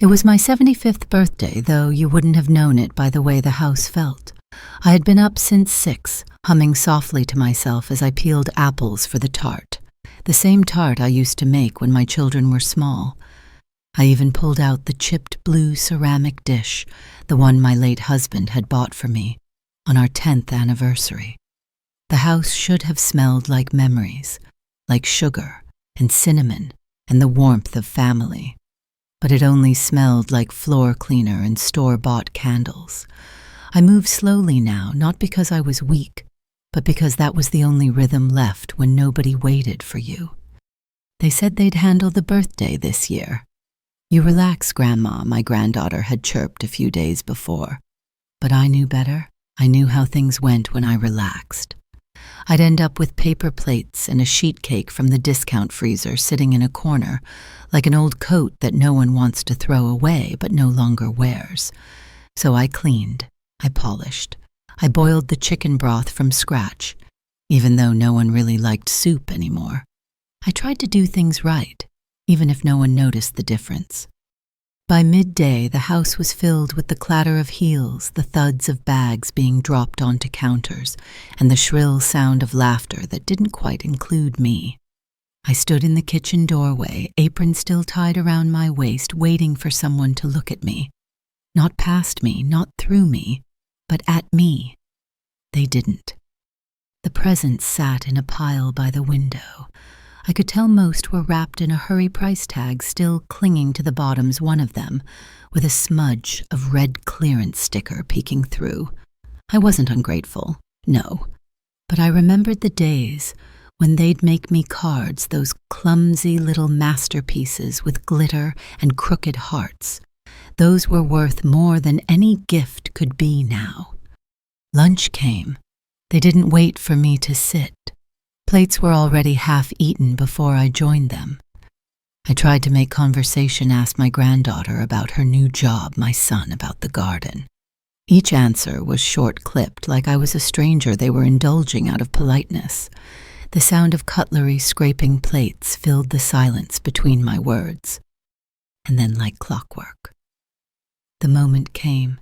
It was my 75th birthday, though you wouldn't have known it by the way the house felt. I had been up since 6, humming softly to myself as I peeled apples for the tart. The same tart I used to make when my children were small. I even pulled out the chipped blue ceramic dish, the one my late husband had bought for me, on our 10th anniversary. The house should have smelled like memories, like sugar and cinnamon and the warmth of family. But it only smelled like floor cleaner and store-bought candles. I moved slowly now, not because I was weak, but because that was the only rhythm left when nobody waited for you. They said they'd handle the birthday this year. "You relax, Grandma," my granddaughter had chirped a few days before. But I knew better. I knew how things went when I relaxed. I'd end up with paper plates and a sheet cake from the discount freezer sitting in a corner, like an old coat that no one wants to throw away but no longer wears. So I cleaned, I polished, I boiled the chicken broth from scratch, even though no one really liked soup anymore. I tried to do things right, even if no one noticed the difference. By midday, the house was filled with the clatter of heels, the thuds of bags being dropped onto counters, and the shrill sound of laughter that didn't quite include me. I stood in the kitchen doorway, apron still tied around my waist, waiting for someone to look at me. Not past me, not through me, but at me. They didn't. The presents sat in a pile by the window. I could tell most were wrapped in a hurry price tag still clinging to the bottoms, one of them, with a smudge of red clearance sticker peeking through. I wasn't ungrateful, no, but I remembered the days when they'd make me cards, those clumsy little masterpieces with glitter and crooked hearts. Those were worth more than any gift could be now. Lunch came. They didn't wait for me to sit. Plates were already half-eaten before I joined them. I tried to make conversation, ask my granddaughter about her new job, my son about the garden. Each answer was short-clipped, like I was a stranger they were indulging out of politeness. The sound of cutlery scraping plates filled the silence between my words. And then, like clockwork, the moment came.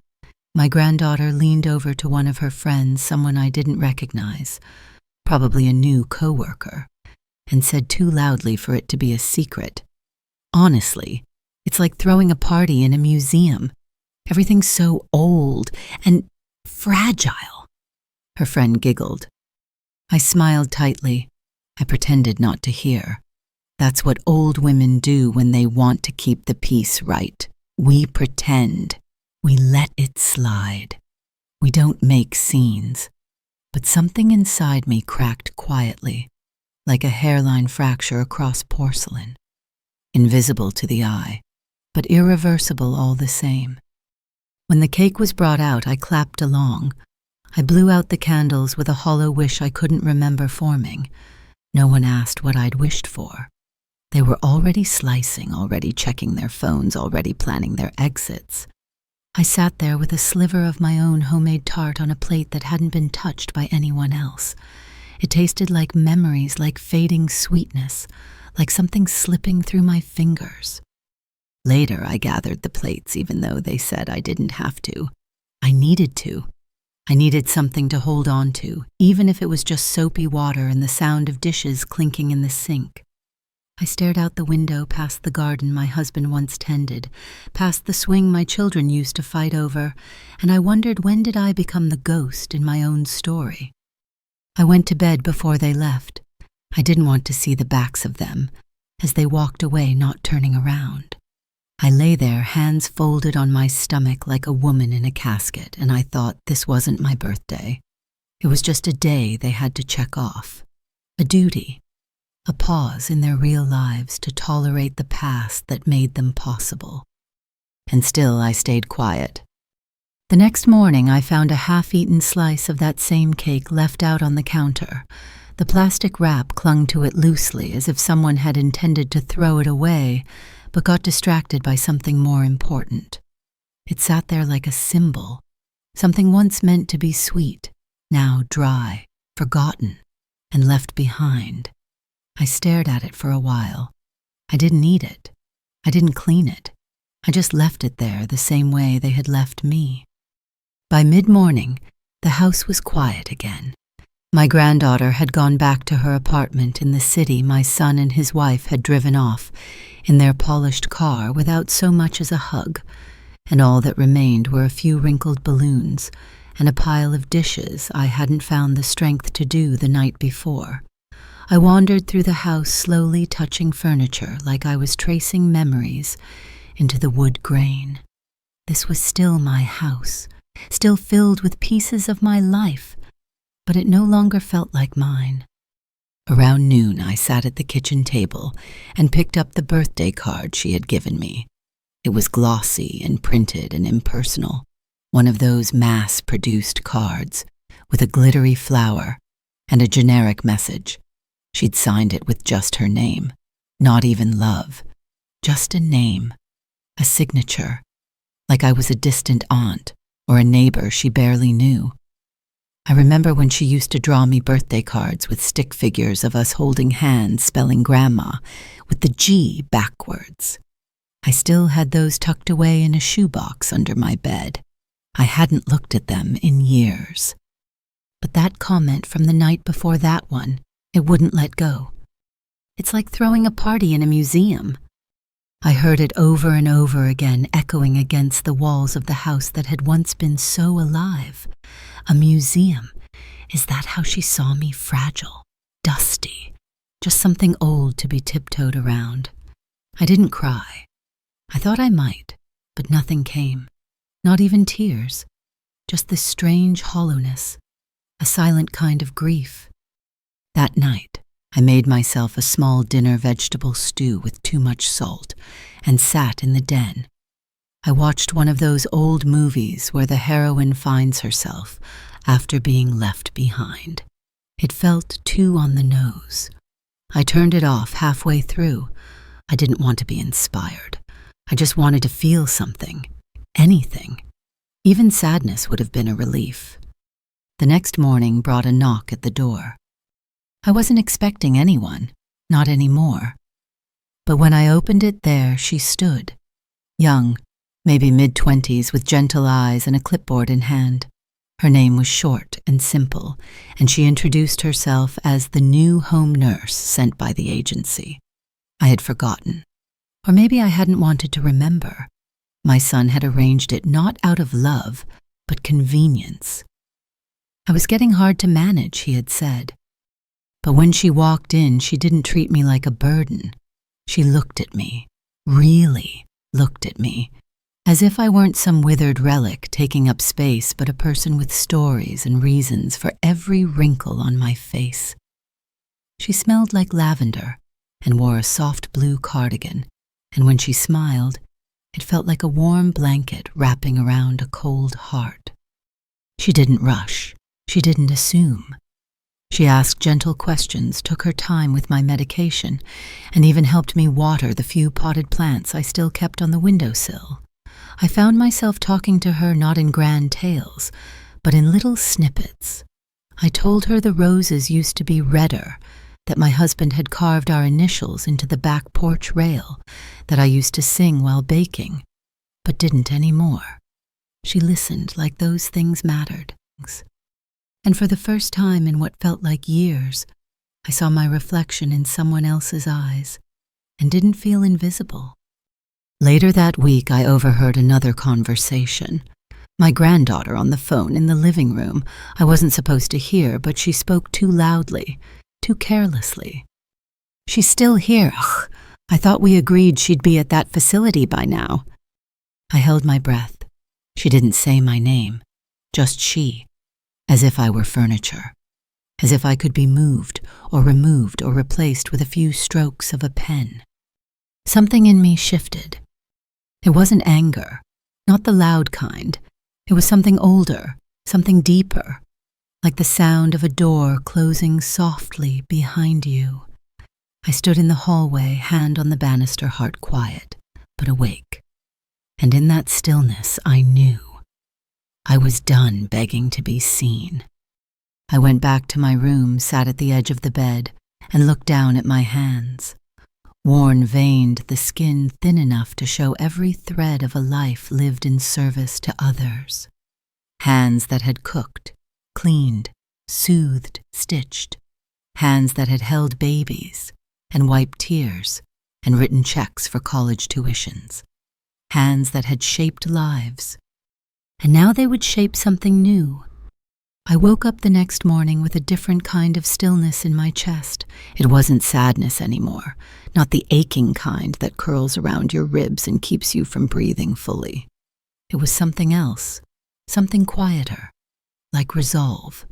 My granddaughter leaned over to one of her friends, someone I didn't recognize, probably a new coworker, and said too loudly for it to be a secret, "Honestly, it's like throwing a party in a museum. Everything's so old and fragile." Her friend giggled. I smiled tightly. I pretended not to hear. That's what old women do when they want to keep the peace, right? We pretend. We let it slide. We don't make scenes. But something inside me cracked quietly, like a hairline fracture across porcelain. Invisible to the eye, but irreversible all the same. When the cake was brought out, I clapped along. I blew out the candles with a hollow wish I couldn't remember forming. No one asked what I'd wished for. They were already slicing, already checking their phones, already planning their exits. I sat there with a sliver of my own homemade tart on a plate that hadn't been touched by anyone else. It tasted like memories, like fading sweetness, like something slipping through my fingers. Later, I gathered the plates, even though they said I didn't have to. I needed to. I needed something to hold on to, even if it was just soapy water and the sound of dishes clinking in the sink. I stared out the window past the garden my husband once tended, past the swing my children used to fight over, and I wondered, when did I become the ghost in my own story? I went to bed before they left. I didn't want to see the backs of them, as they walked away, not turning around. I lay there, hands folded on my stomach like a woman in a casket, and I thought this wasn't my birthday. It was just a day they had to check off, a duty. A pause in their real lives to tolerate the past that made them possible. And still I stayed quiet. The next morning I found a half-eaten slice of that same cake left out on the counter. The plastic wrap clung to it loosely, as if someone had intended to throw it away, but got distracted by something more important. It sat there like a symbol, something once meant to be sweet, now dry, forgotten, and left behind. I stared at it for a while. I didn't eat it. I didn't clean it. I just left it there the same way they had left me. By mid-morning, the house was quiet again. My granddaughter had gone back to her apartment in the city my son and his wife had driven off in their polished car without so much as a hug, and all that remained were a few wrinkled balloons and a pile of dishes I hadn't found the strength to do the night before. I wandered through the house, slowly touching furniture like I was tracing memories into the wood grain. This was still my house, still filled with pieces of my life, but it no longer felt like mine. Around noon, I sat at the kitchen table and picked up the birthday card she had given me. It was glossy and printed and impersonal, one of those mass-produced cards with a glittery flower and a generic message. She'd signed it with just her name, not even love, just a name, a signature, like I was a distant aunt or a neighbor she barely knew. I remember when she used to draw me birthday cards with stick figures of us holding hands spelling grandma with the G backwards. I still had those tucked away in a shoebox under my bed. I hadn't looked at them in years. But that comment from the night before that one, it wouldn't let go. It's like throwing a party in a museum. I heard it over and over again, echoing against the walls of the house that had once been so alive. A museum. Is that how she saw me? Fragile, dusty, just something old to be tiptoed around. I didn't cry. I thought I might, but nothing came. Not even tears. Just this strange hollowness, a silent kind of grief. That night, I made myself a small dinner vegetable stew with too much salt and sat in the den. I watched one of those old movies where the heroine finds herself after being left behind. It felt too on the nose. I turned it off halfway through. I didn't want to be inspired. I just wanted to feel something, anything. Even sadness would have been a relief. The next morning brought a knock at the door. I wasn't expecting anyone, not anymore. But when I opened it, there she stood, young, maybe mid-20s, with gentle eyes and a clipboard in hand. Her name was short and simple, and she introduced herself as the new home nurse sent by the agency. I had forgotten, or maybe I hadn't wanted to remember. My son had arranged it not out of love, but convenience. I was getting hard to manage, he had said. But when she walked in, she didn't treat me like a burden. She looked at me, really looked at me, as if I weren't some withered relic taking up space, but a person with stories and reasons for every wrinkle on my face. She smelled like lavender and wore a soft blue cardigan, and when she smiled, it felt like a warm blanket wrapping around a cold heart. She didn't rush. She didn't assume. She asked gentle questions, took her time with my medication, and even helped me water the few potted plants I still kept on the windowsill. I found myself talking to her not in grand tales, but in little snippets. I told her the roses used to be redder, that my husband had carved our initials into the back porch rail, that I used to sing while baking, but didn't anymore. She listened like those things mattered. And for the first time in what felt like years, I saw my reflection in someone else's eyes and didn't feel invisible. Later that week, I overheard another conversation. My granddaughter on the phone in the living room. I wasn't supposed to hear, but she spoke too loudly, too carelessly. "She's still here. Ugh, I thought we agreed she'd be at that facility by now." I held my breath. She didn't say my name, just she. As if I were furniture, as if I could be moved or removed or replaced with a few strokes of a pen. Something in me shifted. It wasn't anger, not the loud kind. It was something older, something deeper, like the sound of a door closing softly behind you. I stood in the hallway, hand on the banister, heart quiet, but awake. And in that stillness, I knew. I was done begging to be seen. I went back to my room, sat at the edge of the bed, and looked down at my hands. worn-veined, the skin thin enough to show every thread of a life lived in service to others. Hands that had cooked, cleaned, soothed, stitched. Hands that had held babies and wiped tears and written checks for college tuitions. Hands that had shaped lives. And now they would shape something new. I woke up the next morning with a different kind of stillness in my chest. It wasn't sadness anymore, not the aching kind that curls around your ribs and keeps you from breathing fully. It was something else, something quieter, like resolve.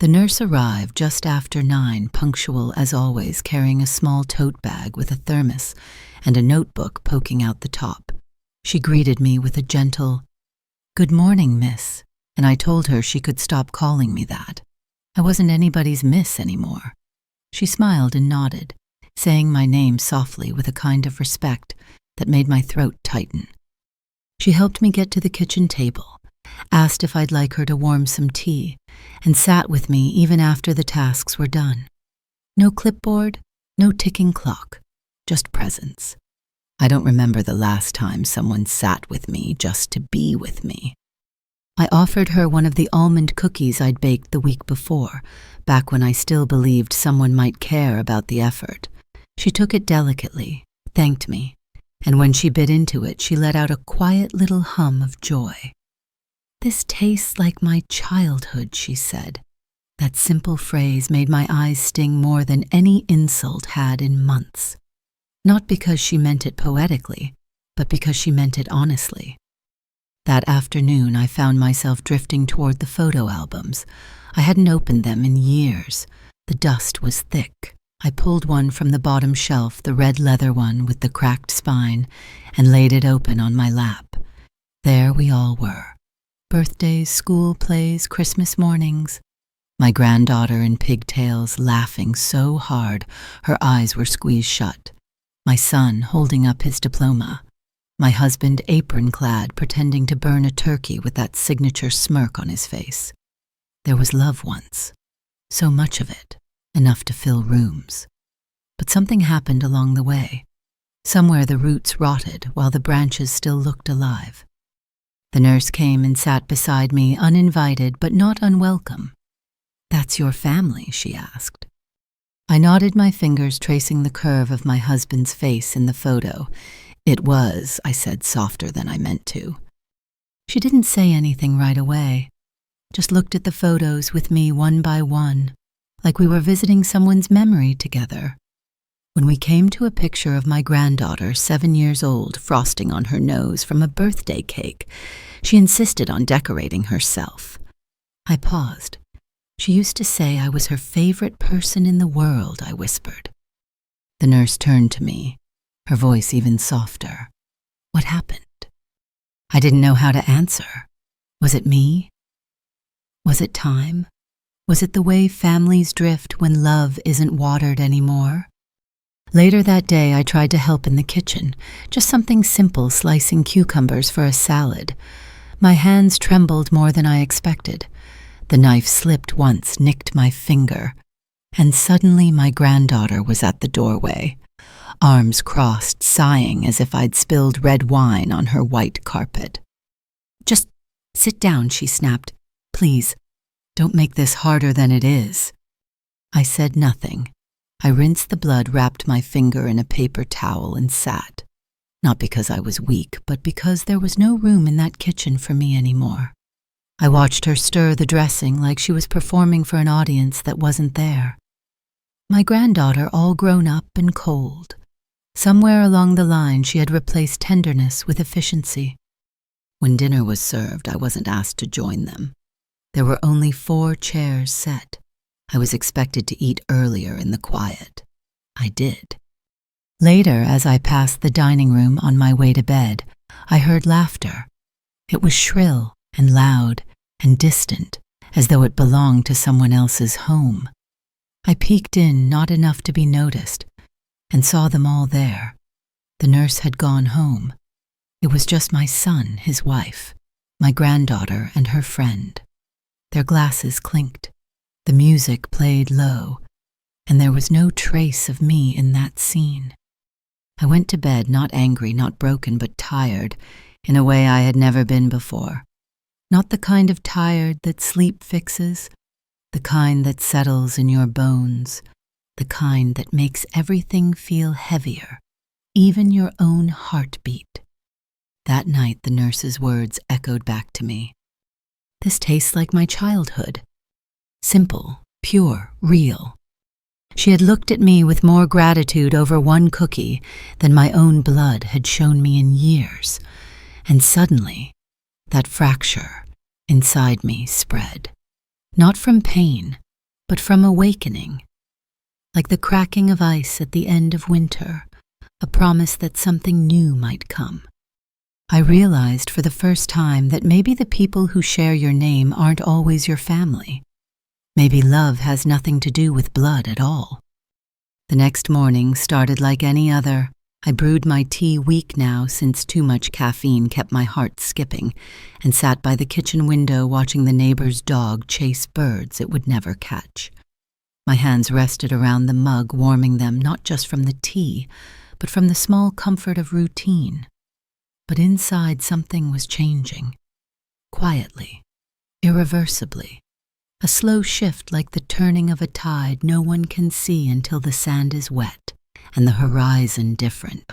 The nurse arrived just after 9, punctual as always, carrying a small tote bag with a thermos and a notebook poking out the top. She greeted me with a gentle, "Good morning, miss," and I told her she could stop calling me that. I wasn't anybody's miss anymore. She smiled and nodded, saying my name softly with a kind of respect that made my throat tighten. She helped me get to the kitchen table, asked if I'd like her to warm some tea, and sat with me even after the tasks were done. No clipboard, no ticking clock, just presence. I don't remember the last time someone sat with me just to be with me. I offered her one of the almond cookies I'd baked the week before, back when I still believed someone might care about the effort. She took it delicately, thanked me, and when she bit into it, she let out a quiet little hum of joy. "This tastes like my childhood," she said. That simple phrase made my eyes sting more than any insult had in months. Not because she meant it poetically, but because she meant it honestly. That afternoon, I found myself drifting toward the photo albums. I hadn't opened them in years. The dust was thick. I pulled one from the bottom shelf, the red leather one with the cracked spine, and laid it open on my lap. There we all were. Birthdays, school plays, Christmas mornings. My granddaughter in pigtails, laughing so hard her eyes were squeezed shut. My son holding up his diploma. My husband apron-clad, pretending to burn a turkey with that signature smirk on his face. There was love once. So much of it, enough to fill rooms. But something happened along the way. Somewhere the roots rotted while the branches still looked alive. The nurse came and sat beside me, uninvited but not unwelcome. "That's your family?" she asked. I nodded, my fingers tracing the curve of my husband's face in the photo. "It was," I said, softer than I meant to. She didn't say anything right away, just looked at the photos with me one by one, like we were visiting someone's memory together. When we came to a picture of my granddaughter, 7 years old, frosting on her nose from a birthday cake, she insisted on decorating herself. I paused. "She used to say I was her favorite person in the world," I whispered. The nurse turned to me, her voice even softer. "What happened?" I didn't know how to answer. Was it me? Was it time? Was it the way families drift when love isn't watered anymore? Later that day, I tried to help in the kitchen, just something simple, slicing cucumbers for a salad. My hands trembled more than I expected. The knife slipped once, nicked my finger, and suddenly my granddaughter was at the doorway, arms crossed, sighing as if I'd spilled red wine on her white carpet. "Just sit down," she snapped. "Please, don't make this harder than it is." I said nothing. I rinsed the blood, wrapped my finger in a paper towel, and sat. Not because I was weak, but because there was no room in that kitchen for me anymore. I watched her stir the dressing like she was performing for an audience that wasn't there. My granddaughter, all grown up and cold. Somewhere along the line, she had replaced tenderness with efficiency. When dinner was served, I wasn't asked to join them. There were only 4 chairs set. I was expected to eat earlier in the quiet. I did. Later, as I passed the dining room on my way to bed, I heard laughter. It was shrill and loud and distant, as though it belonged to someone else's home. I peeked in, not enough to be noticed, and saw them all there. The nurse had gone home. It was just my son, his wife, my granddaughter, and her friend. Their glasses clinked. The music played low. and there was no trace of me in that scene. I went to bed not angry, not broken, but tired, in a way I had never been before. Not the kind of tired that sleep fixes, the kind that settles in your bones, the kind that makes everything feel heavier, even your own heartbeat. That night the nurse's words echoed back to me. This tastes like my childhood. Simple, pure, real. She had looked at me with more gratitude over one cookie than my own blood had shown me in years, and suddenly, that fracture inside me spread, not from pain, but from awakening, like the cracking of ice at the end of winter, a promise that something new might come. I realized for the first time that maybe the people who share your name aren't always your family. Maybe love has nothing to do with blood at all. The next morning started like any other. I brewed my tea weak now since too much caffeine kept my heart skipping, and sat by the kitchen window watching the neighbor's dog chase birds it would never catch. My hands rested around the mug, warming them not just from the tea, but from the small comfort of routine. But inside something was changing. Quietly, irreversibly. A slow shift like the turning of a tide no one can see until the sand is wet and the horizon different.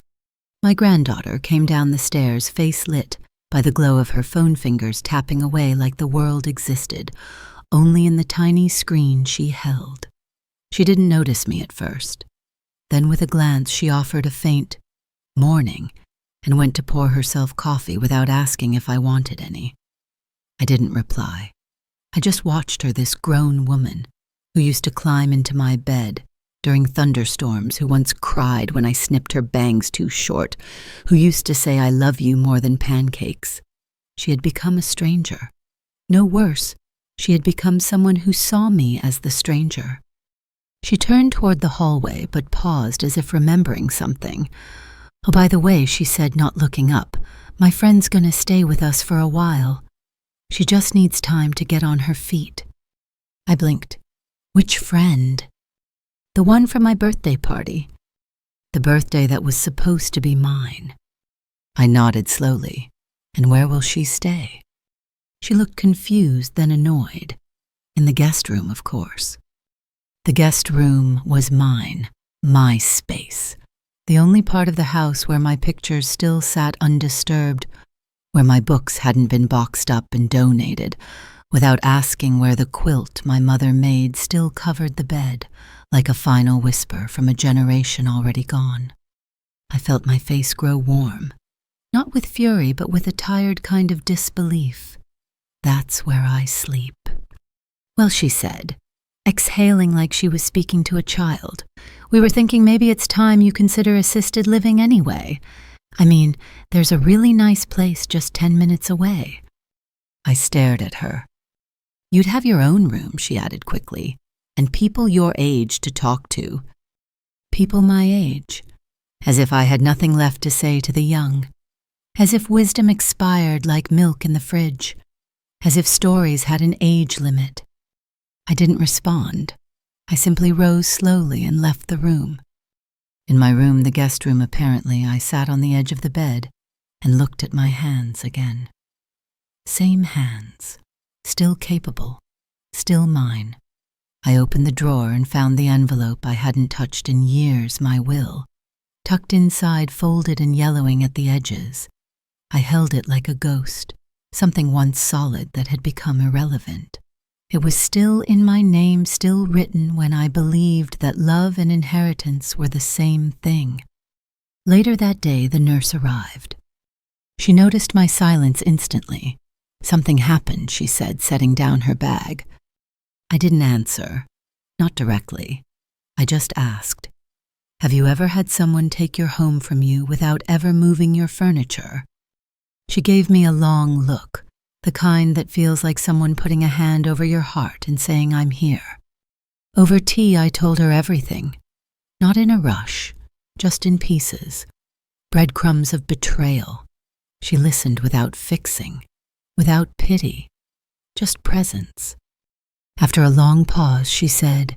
My granddaughter came down the stairs, face lit by the glow of her phone fingers tapping away like the world existed, only in the tiny screen she held. She didn't notice me at first. Then with a glance she offered a faint morning and went to pour herself coffee without asking if I wanted any. I didn't reply. I just watched her, this grown woman who used to climb into my bed during thunderstorms, who once cried when I snipped her bangs too short, who used to say I love you more than pancakes. She had become a stranger. No worse, she had become someone who saw me as the stranger. She turned toward the hallway but paused as if remembering something. Oh, by the way, she said, not looking up, my friend's gonna stay with us for a while. She just needs time to get on her feet. I blinked. Which friend? The one from my birthday party. The birthday that was supposed to be mine. I nodded slowly. And where will she stay? She looked confused, then annoyed. In the guest room, of course. The guest room was mine, my space. The only part of the house where my pictures still sat undisturbed, where my books hadn't been boxed up and donated, without asking where the quilt my mother made still covered the bed, like a final whisper from a generation already gone. I felt my face grow warm, not with fury, but with a tired kind of disbelief. That's where I sleep. Well, she said, exhaling like she was speaking to a child. We were thinking maybe it's time you consider assisted living anyway. I mean, there's a really nice place just 10 minutes away. I stared at her. You'd have your own room, she added quickly, and people your age to talk to. People my age. As if I had nothing left to say to the young. As if wisdom expired like milk in the fridge. As if stories had an age limit. I didn't respond. I simply rose slowly and left the room. In my room, the guest room apparently, I sat on the edge of the bed and looked at my hands again. Same hands, still capable, still mine. I opened the drawer and found the envelope I hadn't touched in years, my will, tucked inside, folded and yellowing at the edges. I held it like a ghost, something once solid that had become irrelevant. It was still in my name, still written when I believed that love and inheritance were the same thing. Later that day, the nurse arrived. She noticed my silence instantly. Something happened, she said, setting down her bag. I didn't answer, not directly. I just asked, have you ever had someone take your home from you without ever moving your furniture? She gave me a long look. The kind that feels like someone putting a hand over your heart and saying, I'm here. Over tea, I told her everything. Not in a rush, just in pieces. Breadcrumbs of betrayal. She listened without fixing, without pity, just presence. After a long pause, she said,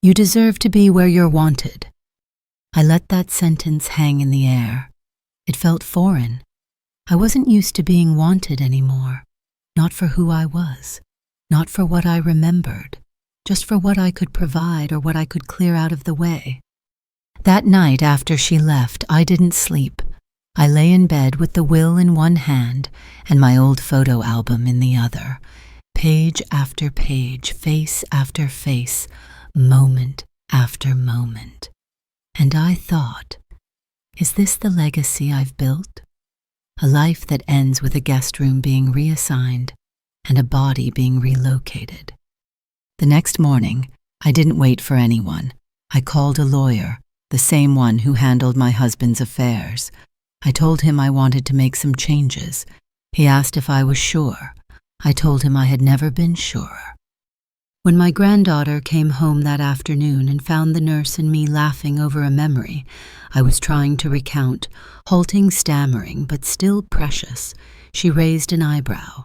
You deserve to be where you're wanted. I let that sentence hang in the air. It felt foreign. I wasn't used to being wanted anymore. Not for who I was. Not for what I remembered. Just for what I could provide or what I could clear out of the way. That night after she left, I didn't sleep. I lay in bed with the will in one hand and my old photo album in the other. Page after page, face after face, moment after moment. And I thought, is this the legacy I've built? A life that ends with a guest room being reassigned and a body being relocated. The next morning, I didn't wait for anyone. I called a lawyer, the same one who handled my husband's affairs. I told him I wanted to make some changes. He asked if I was sure. I told him I had never been sure. When my granddaughter came home that afternoon and found the nurse and me laughing over a memory I was trying to recount, halting, stammering, but still precious, she raised an eyebrow.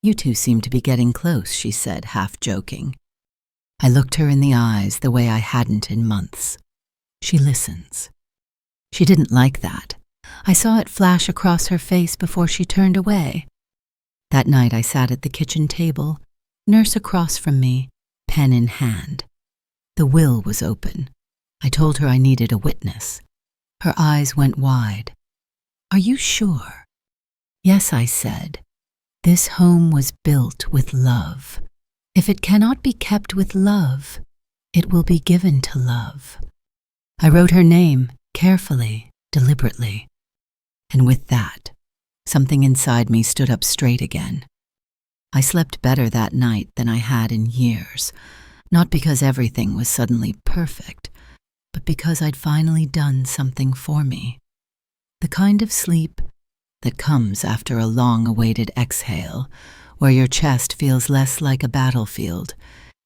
"You two seem to be getting close," she said, half joking. I looked her in the eyes the way I hadn't in months. She listens. She didn't like that. I saw it flash across her face before she turned away. That night I sat at the kitchen table, nurse across from me, pen in hand. The will was open. I told her I needed a witness. Her eyes went wide. "Are you sure?" "Yes," I said. "This home was built with love. If it cannot be kept with love, it will be given to love." I wrote her name carefully, deliberately. And with that, something inside me stood up straight again. I slept better that night than I had in years, not because everything was suddenly perfect, but because I'd finally done something for me. The kind of sleep that comes after a long-awaited exhale, where your chest feels less like a battlefield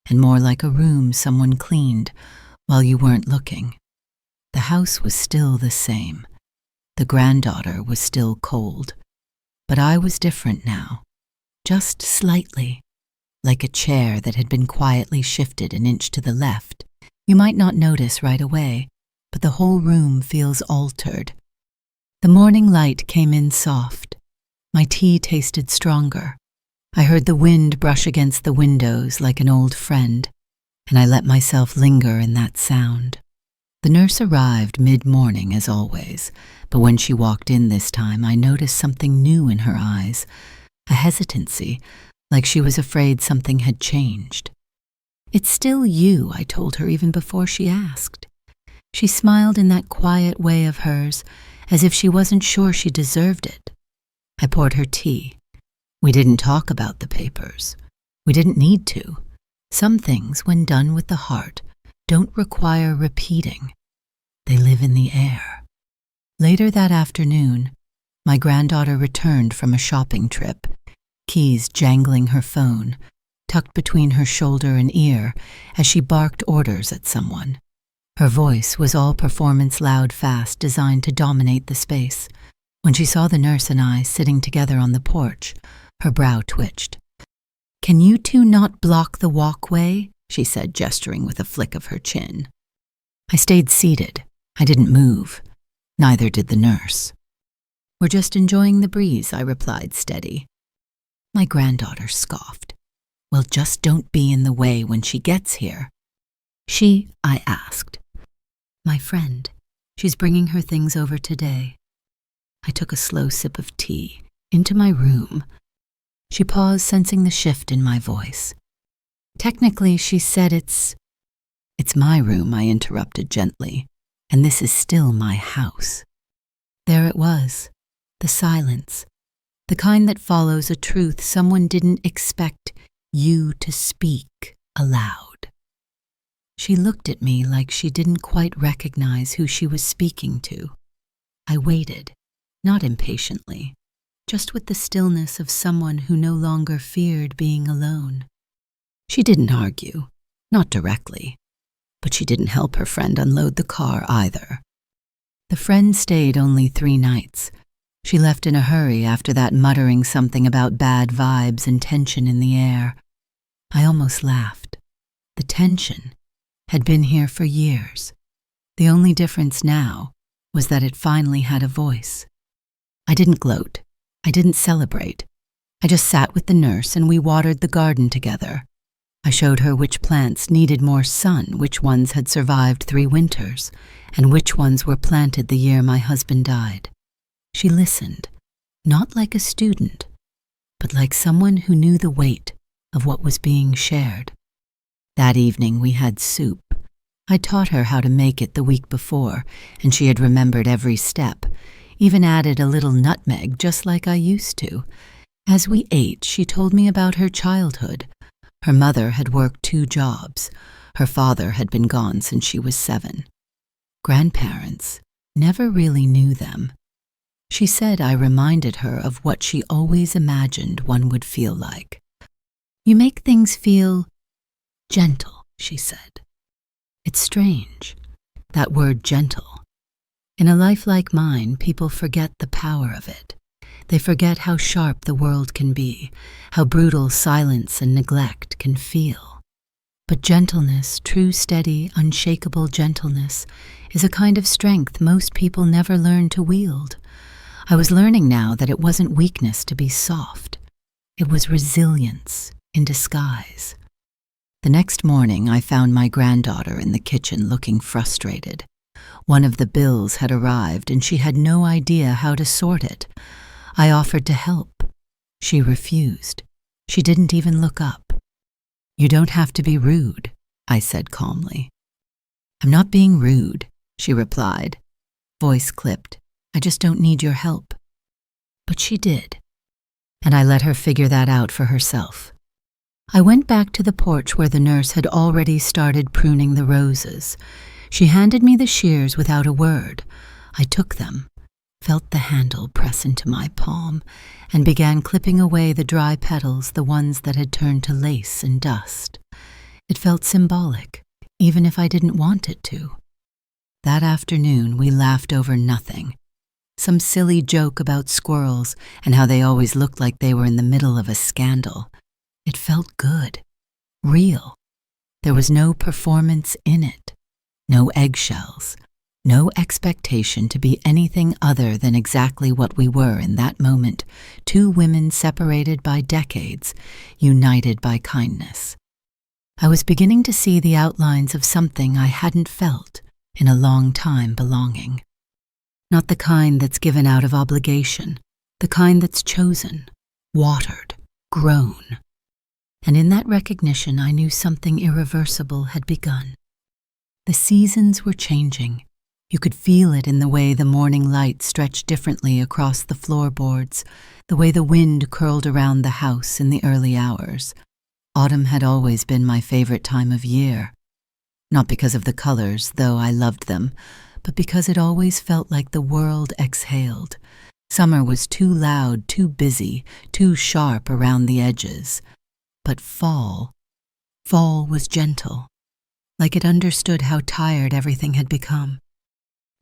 and more like a room someone cleaned while you weren't looking. The house was still the same. The granddaughter was still cold. But I was different now, just slightly, like a chair that had been quietly shifted an inch to the left. You might not notice right away, but the whole room feels altered. The morning light came in soft. My tea tasted stronger. I heard the wind brush against the windows like an old friend, and I let myself linger in that sound. The nurse arrived mid-morning as always, but when she walked in this time, I noticed something new in her eyes, a hesitancy, like she was afraid something had changed. "It's still you," I told her even before she asked. She smiled in that quiet way of hers, as if she wasn't sure she deserved it. I poured her tea. We didn't talk about the papers. We didn't need to. Some things, when done with the heart, don't require repeating. They live in the air. Later that afternoon, my granddaughter returned from a shopping trip, keys jangling her phone, tucked between her shoulder and ear as she barked orders at someone. Her voice was all performance loud fast, designed to dominate the space. When she saw the nurse and I sitting together on the porch, her brow twitched. "Can you two not block the walkway?" she said, gesturing with a flick of her chin. I stayed seated. I didn't move. Neither did the nurse. "We're just enjoying the breeze," I replied, steady. My granddaughter scoffed. "Well, just don't be in the way when she gets here." I asked. "My friend. She's bringing her things over today." I took a slow sip of tea, into my room. She paused, sensing the shift in my voice. "Technically," she said, it's my room," I interrupted gently, "and this is still my house." There it was, the silence, the kind that follows a truth someone didn't expect you to speak aloud. She looked at me like she didn't quite recognize who she was speaking to. I waited, not impatiently, just with the stillness of someone who no longer feared being alone. She didn't argue, not directly, but she didn't help her friend unload the car either. The friend stayed only 3 nights. She left in a hurry after that, muttering something about bad vibes and tension in the air. I almost laughed. The tension. had been here for years. The only difference now was that it finally had a voice. I didn't gloat. I didn't celebrate. I just sat with the nurse and we watered the garden together. I showed her which plants needed more sun, which ones had survived 3 winters, and which ones were planted the year my husband died. She listened, not like a student, but like someone who knew the weight of what was being shared. That evening we had soup. I taught her how to make it the week before, and she had remembered every step, even added a little nutmeg just like I used to. As we ate, she told me about her childhood. Her mother had worked 2 jobs. Her father had been gone since she was 7. Grandparents never really knew them. She said I reminded her of what she always imagined one would feel like. You make things feel gentle, she said. It's strange, that word gentle. In a life like mine, people forget the power of it. They forget how sharp the world can be, how brutal silence and neglect can feel. But gentleness, true, steady, unshakable gentleness, is a kind of strength most people never learn to wield. I was learning now that it wasn't weakness to be soft. It was resilience in disguise. The next morning, I found my granddaughter in the kitchen looking frustrated. One of the bills had arrived and she had no idea how to sort it. I offered to help. She refused. She didn't even look up. You don't have to be rude, I said calmly. I'm not being rude, she replied. Voice clipped. I just don't need your help. But she did, and I let her figure that out for herself. I went back to the porch where the nurse had already started pruning the roses. She handed me the shears without a word. I took them, felt the handle press into my palm, and began clipping away the dry petals, the ones that had turned to lace and dust. It felt symbolic, even if I didn't want it to. That afternoon, we laughed over nothing. Some silly joke about squirrels and how they always looked like they were in the middle of a scandal. It felt good, real. There was no performance in it, no eggshells, no expectation to be anything other than exactly what we were in that moment, 2 women separated by decades, united by kindness. I was beginning to see the outlines of something I hadn't felt in a long time belonging. Not the kind that's given out of obligation, the kind that's chosen, watered, grown. And in that recognition, I knew something irreversible had begun. The seasons were changing. You could feel it in the way the morning light stretched differently across the floorboards, the way the wind curled around the house in the early hours. Autumn had always been my favorite time of year. Not because of the colors, though I loved them, but because it always felt like the world exhaled. Summer was too loud, too busy, too sharp around the edges. But fall was gentle, like it understood how tired everything had become.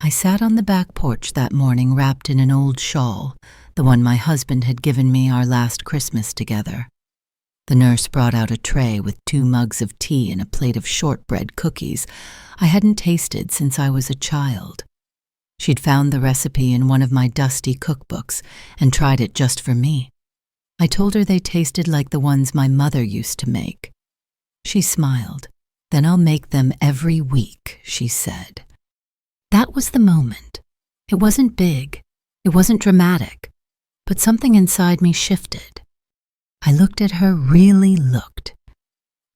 I sat on the back porch that morning wrapped in an old shawl, the one my husband had given me our last Christmas together. The nurse brought out a tray with 2 mugs of tea and a plate of shortbread cookies I hadn't tasted since I was a child. She'd found the recipe in one of my dusty cookbooks and tried it just for me. I told her they tasted like the ones my mother used to make. She smiled. Then I'll make them every week, she said. That was the moment. It wasn't big. It wasn't dramatic. But something inside me shifted. I looked at her, really looked.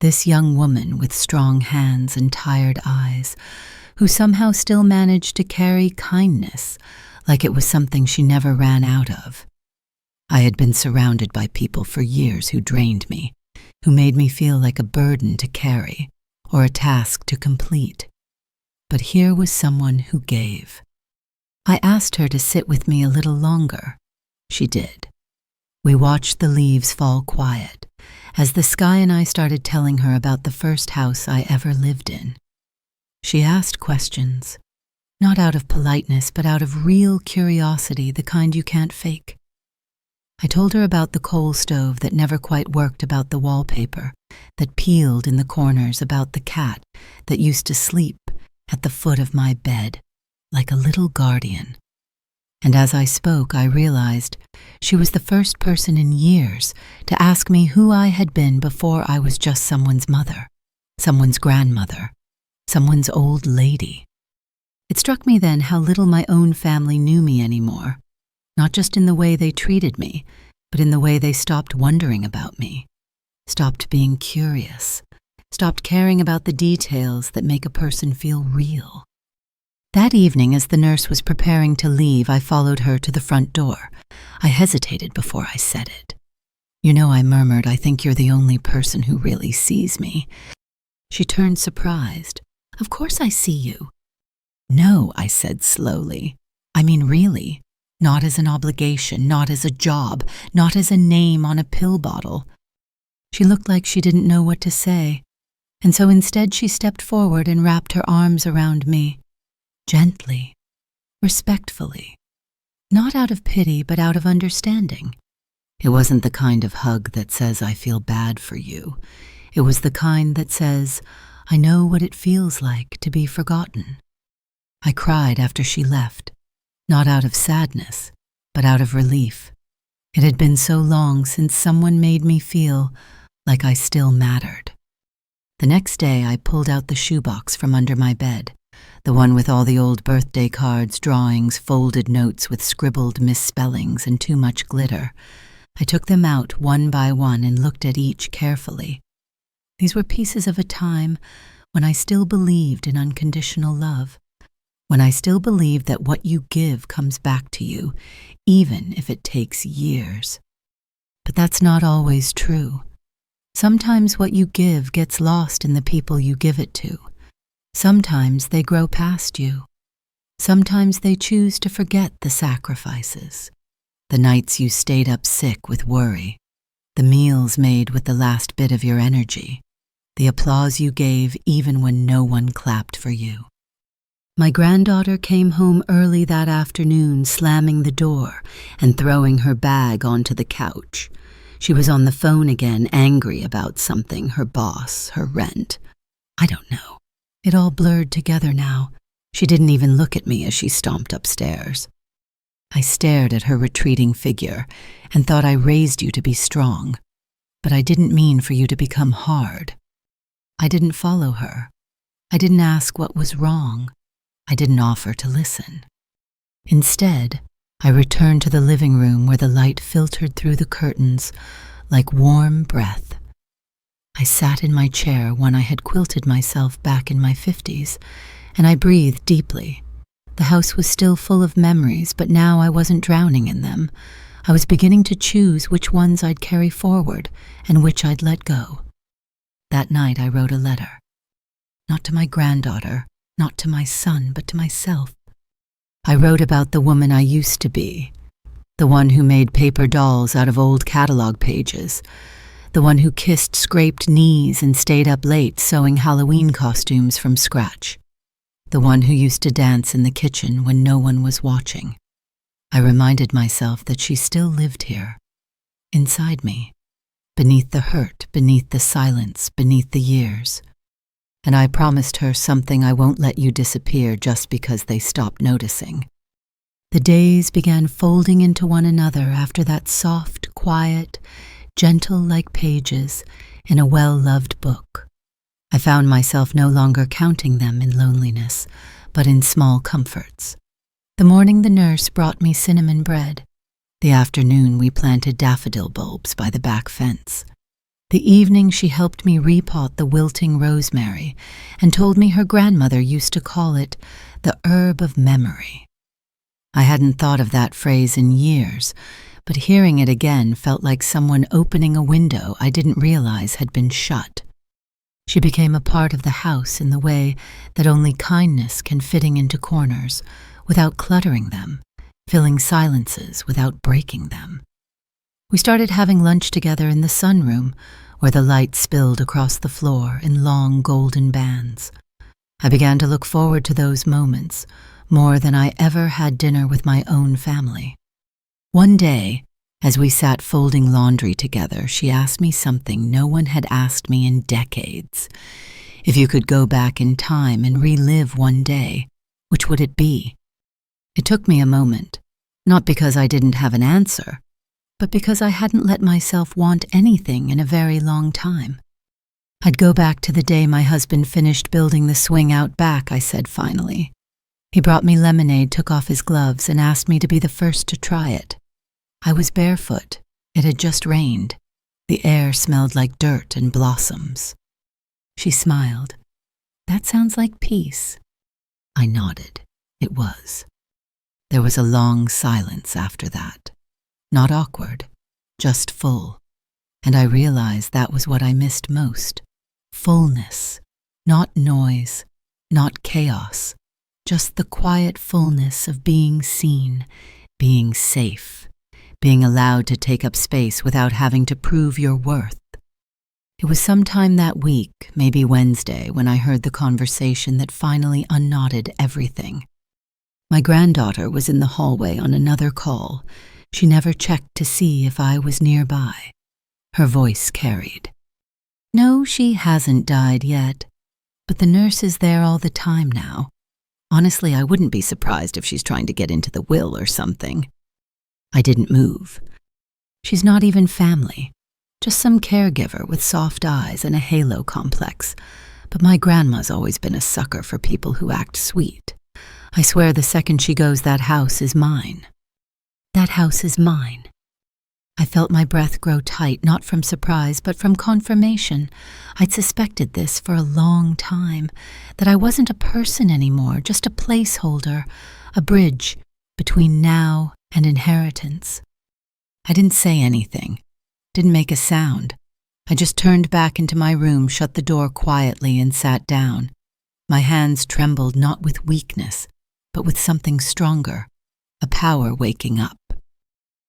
This young woman with strong hands and tired eyes, who somehow still managed to carry kindness like it was something she never ran out of. I had been surrounded by people for years who drained me, who made me feel like a burden to carry or a task to complete. But here was someone who gave. I asked her to sit with me a little longer. She did. We watched the leaves fall quiet as the sky and I started telling her about the first house I ever lived in. She asked questions, not out of politeness, but out of real curiosity, the kind you can't fake. I told her about the coal stove that never quite worked, about the wallpaper that peeled in the corners, about the cat that used to sleep at the foot of my bed like a little guardian. And as I spoke, I realized she was the first person in years to ask me who I had been before I was just someone's mother, someone's grandmother, someone's old lady. It struck me then how little my own family knew me anymore, not just in the way they treated me, but in the way they stopped wondering about me, stopped being curious, stopped caring about the details that make a person feel real. That evening, as the nurse was preparing to leave, I followed her to the front door. I hesitated before I said it. "You know," I murmured, "I think you're the only person who really sees me." She turned surprised. "Of course I see you." "No," I said slowly. "I mean really. Not as an obligation, not as a job, not as a name on a pill bottle." She looked like she didn't know what to say, and so instead she stepped forward and wrapped her arms around me. Gently, respectfully, not out of pity, but out of understanding. It wasn't the kind of hug that says, "I feel bad for you." It was the kind that says, "I know what it feels like to be forgotten." I cried after she left, not out of sadness, but out of relief. It had been so long since someone made me feel like I still mattered. The next day, I pulled out the shoebox from under my bed, the one with all the old birthday cards, drawings, folded notes with scribbled misspellings and too much glitter. I took them out one by one and looked at each carefully. These were pieces of a time when I still believed in unconditional love, when I still believed that what you give comes back to you, even if it takes years. But that's not always true. Sometimes what you give gets lost in the people you give it to. Sometimes they grow past you. Sometimes they choose to forget the sacrifices, the nights you stayed up sick with worry, the meals made with the last bit of your energy, the applause you gave even when no one clapped for you. My granddaughter came home early that afternoon, slamming the door and throwing her bag onto the couch. She was on the phone again, angry about something, her boss, her rent. I don't know. It all blurred together now. She didn't even look at me as she stomped upstairs. I stared at her retreating figure and thought, I raised you to be strong, but I didn't mean for you to become hard. I didn't follow her. I didn't ask what was wrong. I didn't offer to listen. Instead, I returned to the living room where the light filtered through the curtains like warm breath. I sat in my chair, one I had quilted myself back in my 50s, and I breathed deeply. The house was still full of memories, but now I wasn't drowning in them. I was beginning to choose which ones I'd carry forward and which I'd let go. That night I wrote a letter. Not to my granddaughter, not to my son, but to myself. I wrote about the woman I used to be, the one who made paper dolls out of old catalog pages, the one who kissed scraped knees and stayed up late sewing Halloween costumes from scratch, the one who used to dance in the kitchen when no one was watching. I reminded myself that she still lived here, inside me, beneath the hurt, beneath the silence, beneath the years. And I promised her something: I won't let you disappear just because they stopped noticing. The days began folding into one another after that soft, quiet, gentle like pages in a well-loved book. I found myself no longer counting them in loneliness, but in small comforts. The morning the nurse brought me cinnamon bread. The afternoon we planted daffodil bulbs by the back fence. The evening she helped me repot the wilting rosemary and told me her grandmother used to call it the herb of memory. I hadn't thought of that phrase in years, but hearing it again felt like someone opening a window I didn't realize had been shut. She became a part of the house in the way that only kindness can, fitting into corners without cluttering them, filling silences without breaking them. We started having lunch together in the sunroom, where the light spilled across the floor in long golden bands. I began to look forward to those moments more than I ever had dinner with my own family. One day, As we sat folding laundry together, she asked me something no one had asked me in decades. If you could go back in time and relive one day, which would it be? It took me a moment, not because I didn't have an answer, but because I hadn't let myself want anything in a very long time. I'd go back to the day my husband finished building the swing out back, I said finally. He brought me lemonade, took off his gloves, and asked me to be the first to try it. I was barefoot. It had just rained. The air smelled like dirt and blossoms. She smiled. That sounds like peace. I nodded. It was. There was a long silence after that. Not awkward, just full. And I realized that was what I missed most. Fullness. Not noise, not chaos. Just the quiet fullness of being seen, being safe, being allowed to take up space without having to prove your worth. It was sometime that week, maybe Wednesday, when I heard the conversation that finally unknotted everything. My granddaughter was in the hallway on another call. She never checked to see if I was nearby. Her voice carried. No, she hasn't died yet, but the nurse is there all the time now. Honestly, I wouldn't be surprised if she's trying to get into the will or something. I didn't move. She's not even family, just some caregiver with soft eyes and a halo complex. But my grandma's always been a sucker for people who act sweet. I swear the second she goes, that house is mine. That house is mine. I felt my breath grow tight, not from surprise, but from confirmation. I'd suspected this for a long time, that I wasn't a person anymore, just a placeholder, a bridge between now and inheritance. I didn't say anything, didn't make a sound. I just turned back into my room, shut the door quietly, and sat down. My hands trembled not with weakness, but with something stronger, a power waking up.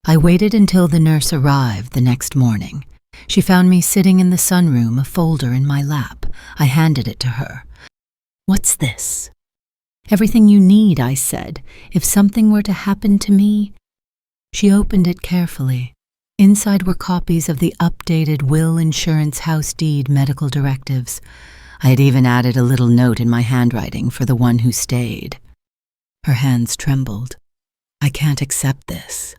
I waited until the nurse arrived the next morning. She found me sitting in the sunroom, a folder in my lap. I handed it to her. What's this? Everything you need, I said, if something were to happen to me. She opened it carefully. Inside were copies of the updated will, insurance, house deed, medical directives. I had even added a little note in my handwriting for the one who stayed. Her hands trembled. I can't accept this.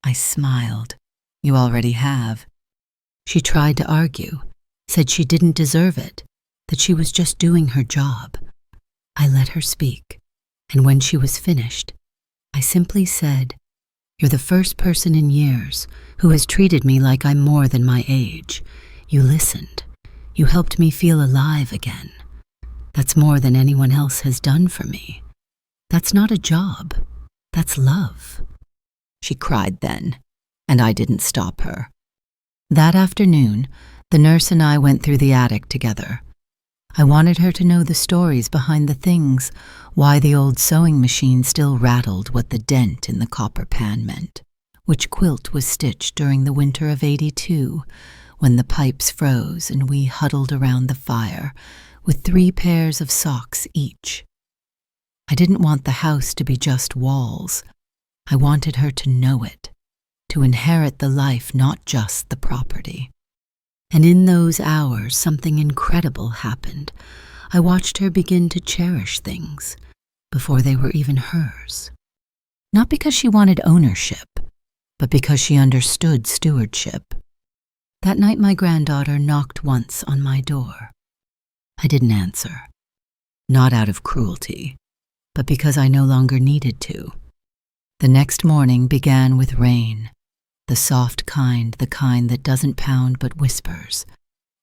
I smiled. You already have. She tried to argue, said she didn't deserve it, that she was just doing her job. I let her speak, and when she was finished, I simply said, You're the first person in years who has treated me like I'm more than my age. You listened. You helped me feel alive again. That's more than anyone else has done for me. That's not a job. That's love. She cried then, and I didn't stop her. That afternoon, the nurse and I went through the attic together. I wanted her to know the stories behind the things, why the old sewing machine still rattled, what the dent in the copper pan meant, which quilt was stitched during the winter of '82, when the pipes froze and we huddled around the fire with 3 pairs of socks each. I didn't want the house to be just walls. I wanted her to know it, to inherit the life, not just the property. And in those hours, something incredible happened. I watched her begin to cherish things before they were even hers. Not because she wanted ownership, but because she understood stewardship. That night, my granddaughter knocked once on my door. I didn't answer, not out of cruelty, but because I no longer needed to. The next morning began with rain, the soft kind, the kind that doesn't pound but whispers.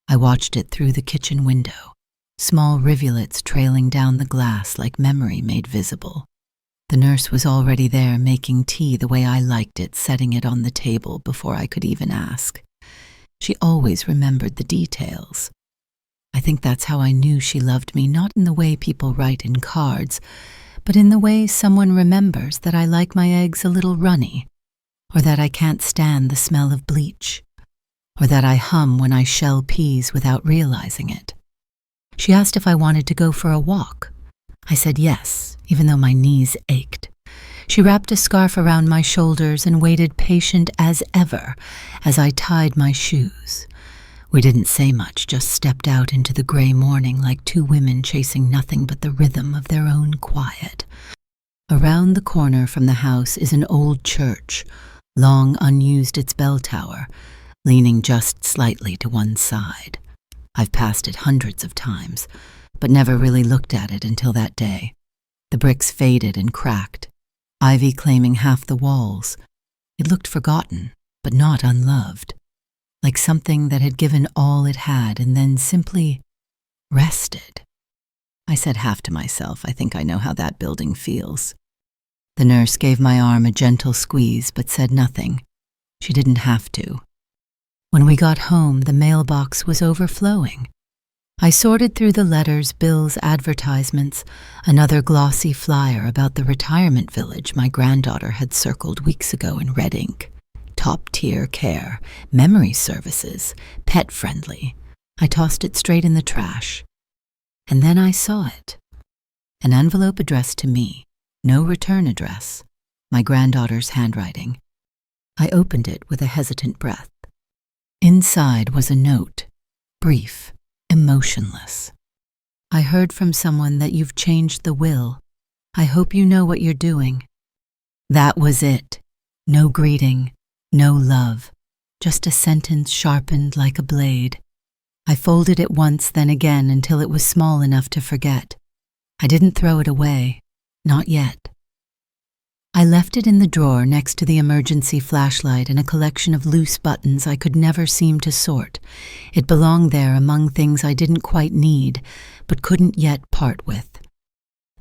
I watched it through the kitchen window, small rivulets trailing down the glass like memory made visible. The nurse was already there making tea the way I liked it, setting it on the table before I could even ask. She always remembered the details. I think that's how I knew she loved me, not in the way people write in cards, but in the way someone remembers that I like my eggs a little runny, or that I can't stand the smell of bleach, or that I hum when I shell peas without realizing it. She asked if I wanted to go for a walk. I said yes, even though my knees ached. She wrapped a scarf around my shoulders and waited patient as ever as I tied my shoes. We didn't say much, just stepped out into the gray morning like two women chasing nothing but the rhythm of their own quiet. Around the corner from the house is an old church, long unused its bell tower, leaning just slightly to one side. I've passed it hundreds of times, but never really looked at it until that day. The bricks faded and cracked, ivy claiming half the walls. It looked forgotten, but not unloved, like something that had given all it had and then simply rested. I said half to myself, I think I know how that building feels. The nurse gave my arm a gentle squeeze but said nothing. She didn't have to. When we got home, the mailbox was overflowing. I sorted through the letters, bills, advertisements, another glossy flyer about the retirement village my granddaughter had circled weeks ago in red ink. Top-tier care, memory services, pet-friendly. I tossed it straight in the trash. And then I saw it. An envelope addressed to me, no return address, my granddaughter's handwriting. I opened it with a hesitant breath. Inside was a note, brief, emotionless. I heard from someone that you've changed the will. I hope you know what you're doing. That was it. No greeting, no love, just a sentence sharpened like a blade. I folded it once, then again, until it was small enough to forget. I didn't throw it away, not yet. I left it in the drawer next to the emergency flashlight and a collection of loose buttons I could never seem to sort. It belonged there among things I didn't quite need, but couldn't yet part with.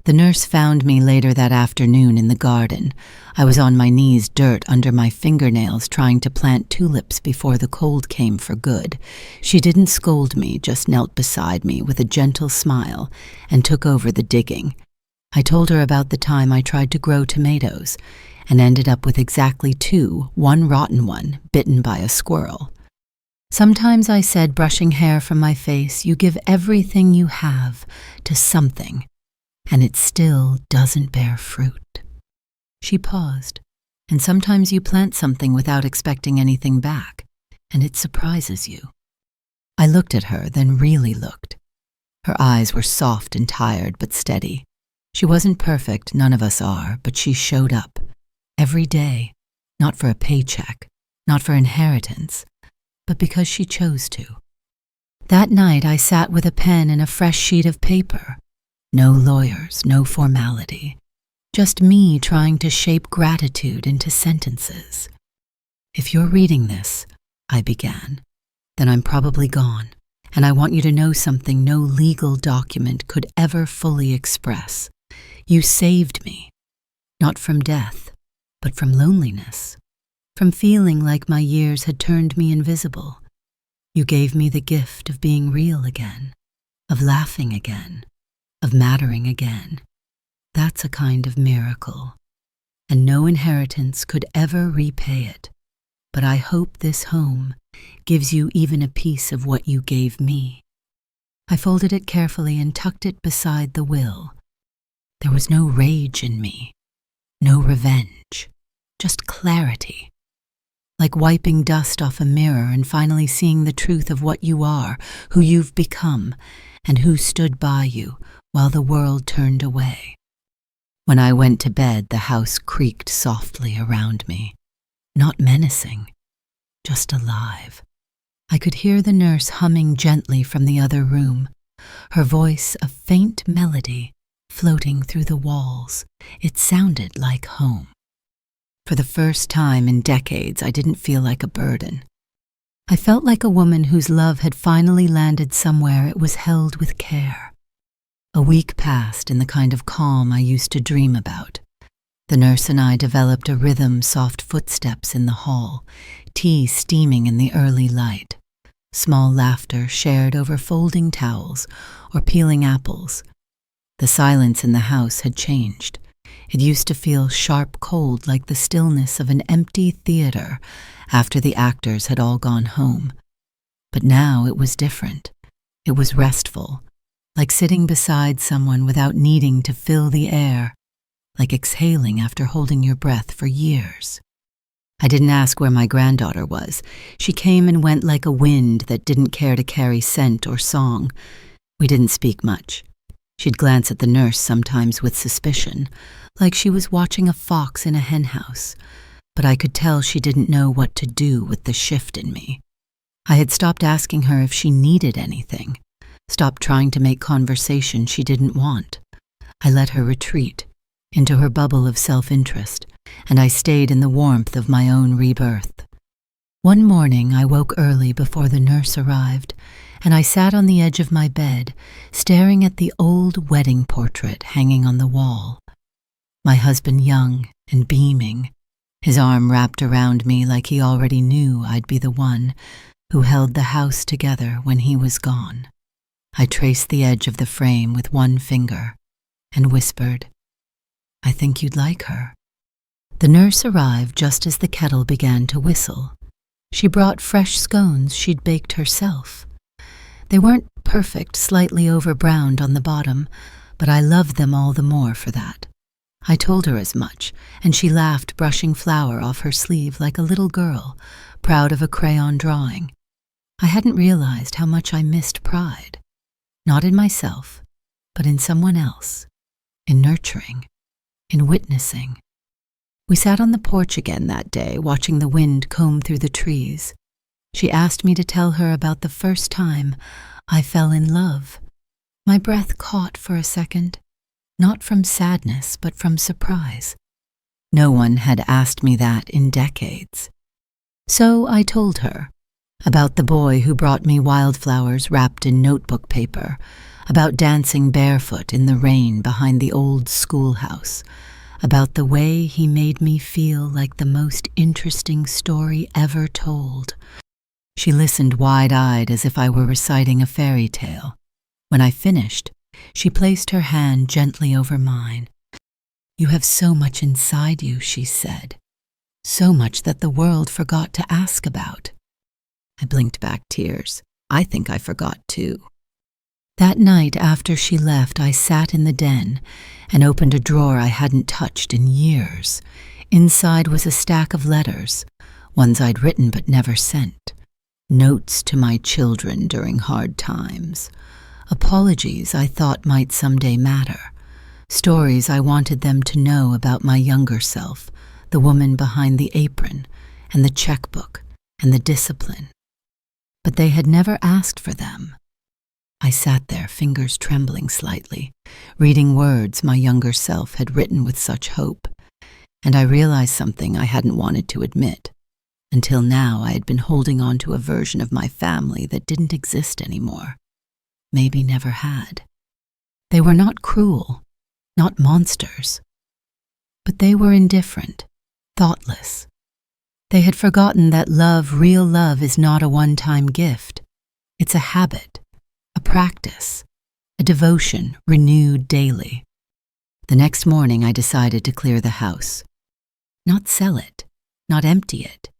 The nurse found me later that afternoon in the garden. I was on my knees, dirt under my fingernails, trying to plant tulips before the cold came for good. She didn't scold me, just knelt beside me with a gentle smile and took over the digging. I told her about the time I tried to grow tomatoes and ended up with exactly two, one rotten one, bitten by a squirrel. Sometimes, I said, brushing hair from my face, you give everything you have to something, and it still doesn't bear fruit. She paused, and sometimes you plant something without expecting anything back, and it surprises you. I looked at her, then really looked. Her eyes were soft and tired, but steady. She wasn't perfect, none of us are, but she showed up. Every day, not for a paycheck, not for inheritance, but because she chose to. That night I sat with a pen and a fresh sheet of paper. No lawyers, no formality. Just me trying to shape gratitude into sentences. If you're reading this, I began, then I'm probably gone, and I want you to know something no legal document could ever fully express. You saved me, not from death, but from loneliness, from feeling like my years had turned me invisible. You gave me the gift of being real again, of laughing again, of mattering again. That's a kind of miracle, and no inheritance could ever repay it. But I hope this home gives you even a piece of what you gave me. I folded it carefully and tucked it beside the will. There was no rage in me, no revenge, just clarity. Like wiping dust off a mirror and finally seeing the truth of what you are, who you've become, and who stood by you while the world turned away. When I went to bed, the house creaked softly around me, not menacing, just alive. I could hear the nurse humming gently from the other room, her voice a faint melody floating through the walls. It sounded like home. For the first time in decades, I didn't feel like a burden. I felt like a woman whose love had finally landed somewhere it was held with care. A week passed in the kind of calm I used to dream about. The nurse and I developed a rhythm, soft footsteps in the hall, tea steaming in the early light, small laughter shared over folding towels or peeling apples. The silence in the house had changed. It used to feel sharp cold, like the stillness of an empty theater after the actors had all gone home. But now it was different. It was restful, like sitting beside someone without needing to fill the air. like exhaling after holding your breath for years. I didn't ask where my granddaughter was. She came and went like a wind that didn't care to carry scent or song. We didn't speak much. She'd glance at the nurse sometimes with suspicion, like she was watching a fox in a henhouse, but I could tell she didn't know what to do with the shift in me. I had stopped asking her if she needed anything, stopped trying to make conversation she didn't want. I let her retreat into her bubble of self-interest, and I stayed in the warmth of my own rebirth. One morning I woke early before the nurse arrived, and I sat on the edge of my bed, staring at the old wedding portrait hanging on the wall. My husband young and beaming, his arm wrapped around me like he already knew I'd be the one who held the house together when he was gone. I traced the edge of the frame with one finger and whispered, "I think you'd like her." The nurse arrived just as the kettle began to whistle. She brought fresh scones she'd baked herself. They weren't perfect, slightly over-browned on the bottom, but I loved them all the more for that. I told her as much, and she laughed, brushing flour off her sleeve like a little girl, proud of a crayon drawing. I hadn't realized how much I missed pride. Not in myself, but in someone else, in nurturing, in witnessing. We sat on the porch again that day, watching the wind comb through the trees. She asked me to tell her about the first time I fell in love. My breath caught for a second, not from sadness, but from surprise. No one had asked me that in decades. So I told her about the boy who brought me wildflowers wrapped in notebook paper, about dancing barefoot in the rain behind the old schoolhouse, about the way he made me feel like the most interesting story ever told. She listened wide-eyed as if I were reciting a fairy tale. When I finished, she placed her hand gently over mine. "You have so much inside you," she said. "So much that the world forgot to ask about." I blinked back tears. I think I forgot too. That night after she left, I sat in the den and opened a drawer I hadn't touched in years. Inside was a stack of letters, ones I'd written but never sent. Notes to my children during hard times. Apologies I thought might someday matter. Stories I wanted them to know about my younger self, the woman behind the apron, and the checkbook, and the discipline. But they had never asked for them. I sat there, fingers trembling slightly, reading words my younger self had written with such hope, and I realized something I hadn't wanted to admit. Until now, I had been holding on to a version of my family that didn't exist anymore. Maybe never had. They were not cruel, not monsters, but they were indifferent, thoughtless. They had forgotten that love, real love, is not a one-time gift. It's a habit, a practice, a devotion renewed daily. The next morning I decided to clear the house. Not sell it, not empty it,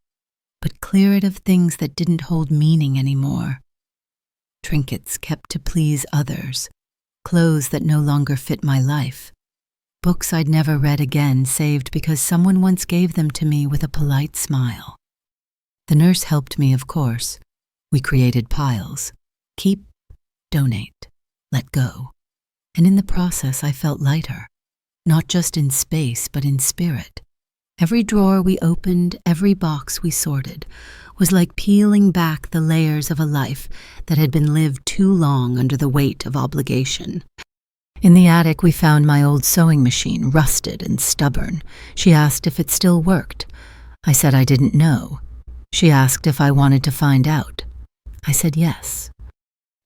but clear it of things that didn't hold meaning anymore. Trinkets kept to please others, clothes that no longer fit my life, books I'd never read again, saved because someone once gave them to me with a polite smile. The nurse helped me, of course. We created piles. Keep, donate, let go. And in the process I felt lighter, not just in space but in spirit. Every drawer we opened, every box we sorted, was like peeling back the layers of a life that had been lived too long under the weight of obligation. In the attic we found my old sewing machine, rusted and stubborn. She asked if it still worked. I said I didn't know. She asked if I wanted to find out. I said yes.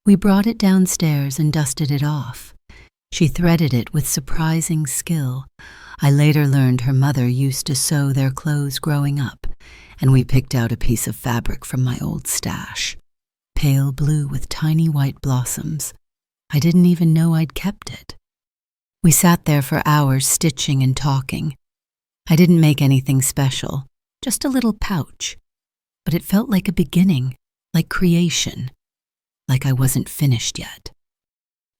We brought it downstairs and dusted it off. She threaded it with surprising skill. I later learned her mother used to sew their clothes growing up, and we picked out a piece of fabric from my old stash. Pale blue with tiny white blossoms. I didn't even know I'd kept it. We sat there for hours stitching and talking. I didn't make anything special, just a little pouch. But it felt like a beginning, like creation, like I wasn't finished yet.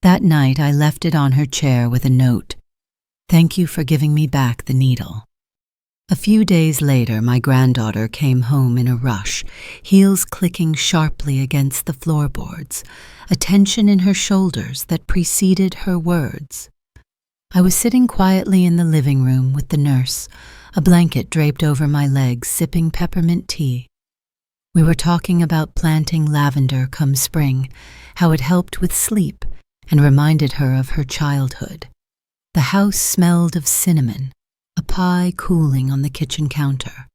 That night I left it on her chair with a note. Thank you for giving me back the needle. A few days later, my granddaughter came home in a rush, heels clicking sharply against the floorboards, a tension in her shoulders that preceded her words. I was sitting quietly in the living room with the nurse, a blanket draped over my legs, sipping peppermint tea. We were talking about planting lavender come spring, how it helped with sleep and reminded her of her childhood. The house smelled of cinnamon, a pie cooling on the kitchen counter.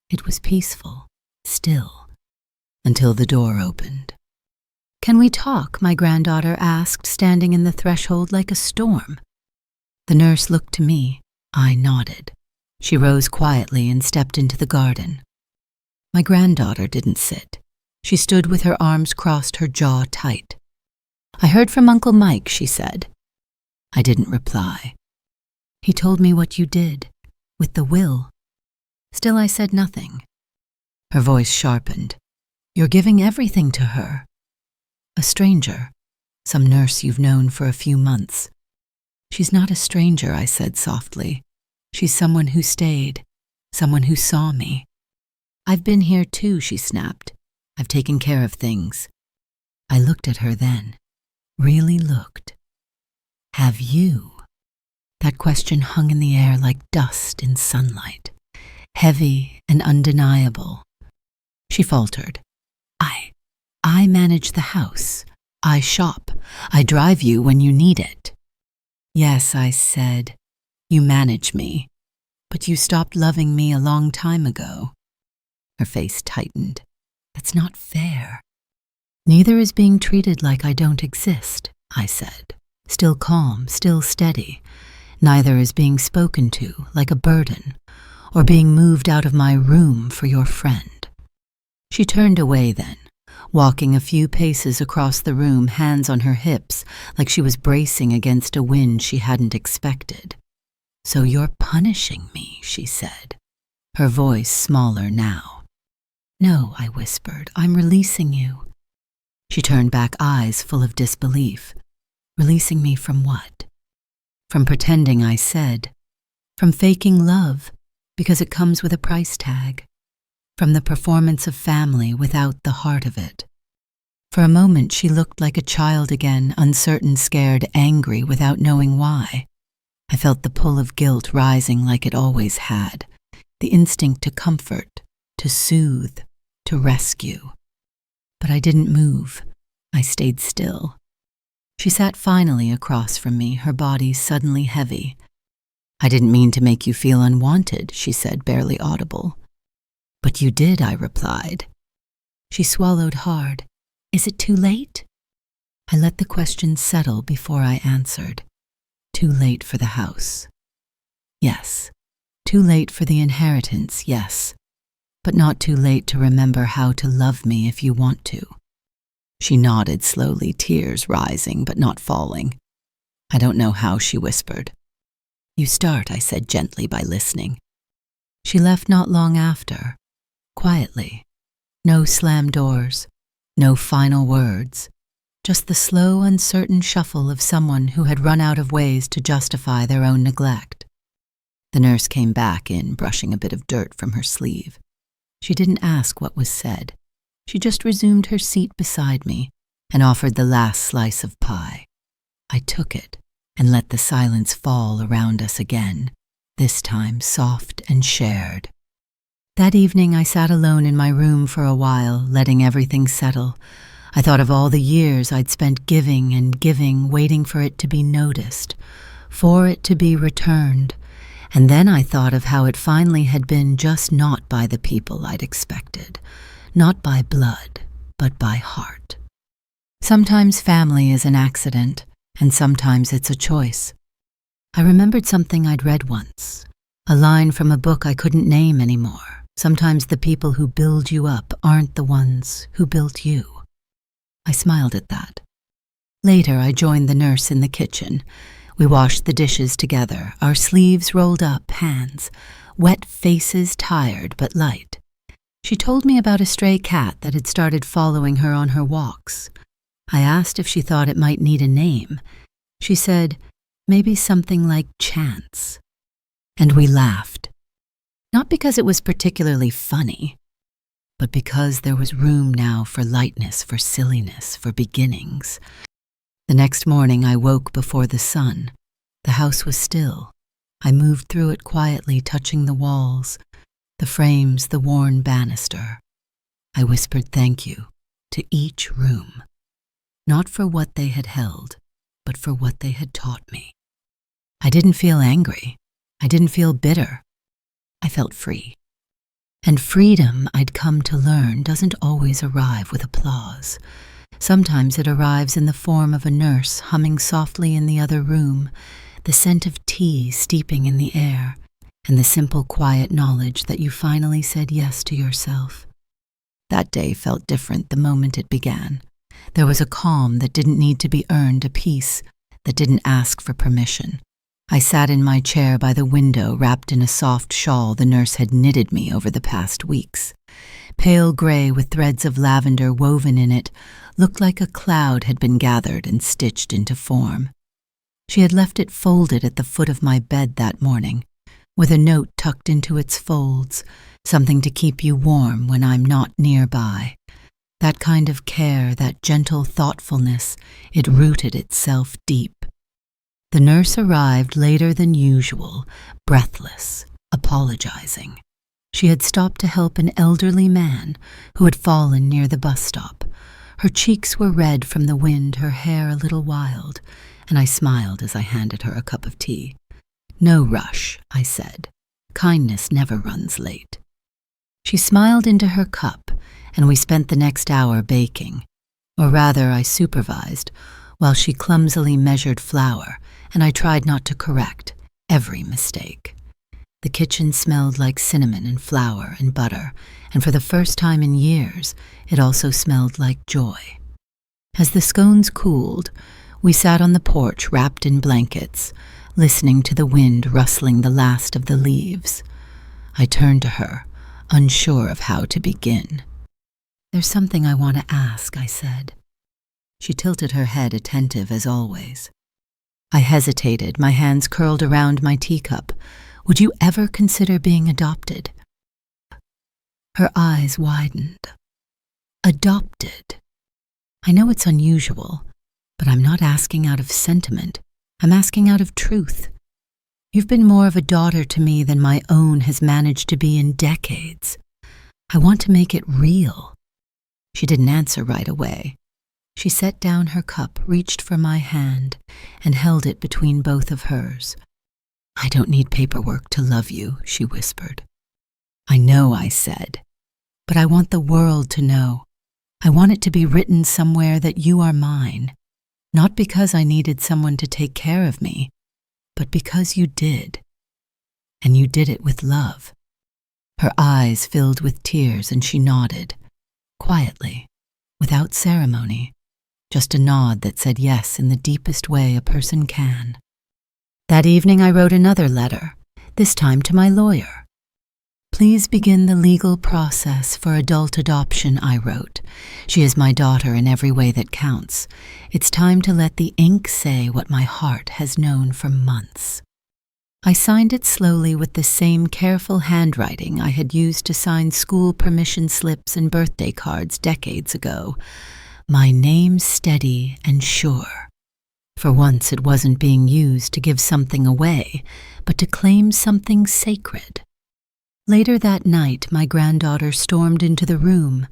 It was peaceful, still, until the door opened. "Can we talk?" my granddaughter asked, standing in the threshold like a storm. The nurse looked to me. I nodded. She rose quietly and stepped into the garden. My granddaughter didn't sit. She stood with her arms crossed, her jaw tight. "I heard from Uncle Mike," she said. I didn't reply. "He told me what you did, with the will." Still I said nothing. Her voice sharpened. "You're giving everything to her." "A stranger, some nurse you've known for a few months." "She's not a stranger," I said softly. "She's someone who stayed, someone who saw me." "I've been here too," she snapped. "I've taken care of things." I looked at her then, really looked. "Have you?" That question hung in the air like dust in sunlight, heavy and undeniable. She faltered. I manage the house. I shop. I drive you when you need it." "Yes," I said, "you manage me, but you stopped loving me a long time ago." Her face tightened. "That's not fair." "Neither is being treated like I don't exist," I said, still calm, still steady. "Neither is being spoken to like a burden, or being moved out of my room for your friend." She turned away then, walking a few paces across the room, hands on her hips, like she was bracing against a wind she hadn't expected. "So you're punishing me," she said, her voice smaller now. "No," I whispered, "I'm releasing you." She turned back, eyes full of disbelief. "Releasing me from what?" "From pretending," I said. "From faking love, because it comes with a price tag. From the performance of family without the heart of it." For a moment she looked like a child again, uncertain, scared, angry, without knowing why. I felt the pull of guilt rising like it always had, the instinct to comfort, to soothe, to rescue. But I didn't move. I stayed still. She sat finally across from me, her body suddenly heavy. "I didn't mean to make you feel unwanted," she said, barely audible. "But you did," I replied. She swallowed hard. "Is it too late?" I let the question settle before I answered. Too late for the house. Yes. Too late for the inheritance, yes. But not too late to remember how to love me if you want to. She nodded slowly, tears rising but not falling. "I don't know how," she whispered. "You start," I said gently, by listening. She left not long after, quietly. No slammed doors, no final words, just the slow, uncertain shuffle of someone who had run out of ways to justify their own neglect. The nurse came back in, brushing a bit of dirt from her sleeve. She didn't ask what was said. She just resumed her seat beside me and offered the last slice of pie. I took it and let the silence fall around us again, this time soft and shared. That evening I sat alone in my room for a while, letting everything settle. I thought of all the years I'd spent giving and giving, waiting for it to be noticed, for it to be returned. And then I thought of how it finally had been just not by the people I'd expected, not by blood, but by heart. Sometimes family is an accident, and sometimes it's a choice. I remembered something I'd read once, a line from a book I couldn't name anymore. Sometimes the people who build you up aren't the ones who built you. I smiled at that. Later, I joined the nurse in the kitchen. We washed the dishes together, our sleeves rolled up, hands, wet faces, tired but light. She told me about a stray cat that had started following her on her walks. I asked if she thought it might need a name. She said, Maybe something like chance. And we laughed. Not because it was particularly funny, but because there was room now for lightness, for silliness, for beginnings. The next morning I woke before the sun. The house was still. I moved through it quietly, touching the walls, the frames, the worn banister. I whispered thank you to each room, not for what they had held, but for what they had taught me. I didn't feel angry. I didn't feel bitter. I felt free. And freedom, I'd come to learn, doesn't always arrive with applause. Sometimes it arrives in the form of a nurse humming softly in the other room, the scent of tea steeping in the air, and the simple, quiet knowledge that you finally said yes to yourself. That day felt different the moment it began. There was a calm that didn't need to be earned, a peace that didn't ask for permission. I sat in my chair by the window, wrapped in a soft shawl the nurse had knitted me over the past weeks. Pale gray with threads of lavender woven in it, looked like a cloud had been gathered and stitched into form. She had left it folded at the foot of my bed that morning, with a note tucked into its folds, something to keep you warm when I'm not nearby. That kind of care, that gentle thoughtfulness, it rooted itself deep. The nurse arrived later than usual, breathless, apologizing. She had stopped to help an elderly man who had fallen near the bus stop. Her cheeks were red from the wind, her hair a little wild, and I smiled as I handed her a cup of tea. "No rush," I said. "Kindness never runs late." She smiled into her cup, and we spent the next hour baking. Or rather, I supervised, while she clumsily measured flour, and I tried not to correct every mistake. The kitchen smelled like cinnamon and flour and butter, and for the first time in years, it also smelled like joy. As the scones cooled, we sat on the porch wrapped in blankets, listening to the wind rustling the last of the leaves. I turned to her, unsure of how to begin. "There's something I want to ask," I said. She tilted her head, attentive as always. I hesitated, my hands curled around my teacup. "Would you ever consider being adopted?" Her eyes widened. "Adopted? I know it's unusual, but I'm not asking out of sentiment. I'm asking out of truth. You've been more of a daughter to me than my own has managed to be in decades. I want to make it real." She didn't answer right away. She set down her cup, reached for my hand, and held it between both of hers. "I don't need paperwork to love you," she whispered. "I know," I said, "but I want the world to know. I want it to be written somewhere that you are mine, not because I needed someone to take care of me, but because you did. And you did it with love." Her eyes filled with tears, and she nodded, quietly, without ceremony, just a nod that said yes in the deepest way a person can. That evening I wrote another letter, this time to my lawyer. "Please begin the legal process for adult adoption," I wrote. "She is my daughter in every way that counts. It's time to let the ink say what my heart has known for months." I signed it slowly with the same careful handwriting I had used to sign school permission slips and birthday cards decades ago. My name steady and sure. For once it wasn't being used to give something away, but to claim something sacred. Later that night, my granddaughter stormed into the room.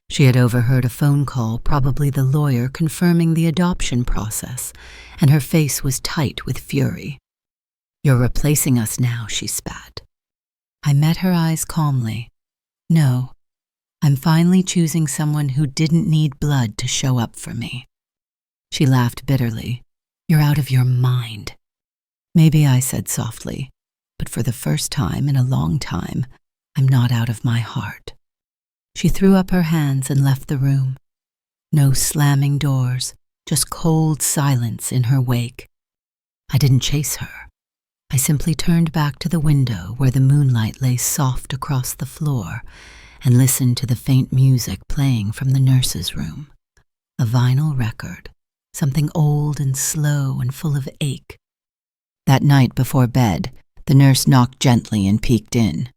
She had overheard a phone call, probably the lawyer confirming the adoption process, and her face was tight with fury. "You're replacing us now," she spat. I met her eyes calmly. "No, I'm finally choosing someone who didn't need blood to show up for me." She laughed bitterly. "You're out of your mind." "Maybe," I said softly, "but for the first time in a long time, I'm not out of my heart." She threw up her hands and left the room. No slamming doors, just cold silence in her wake. I didn't chase her. I simply turned back to the window where the moonlight lay soft across the floor and listened to the faint music playing from the nurse's room. A vinyl record, something old and slow and full of ache, That night before bed, the nurse knocked gently and peeked in.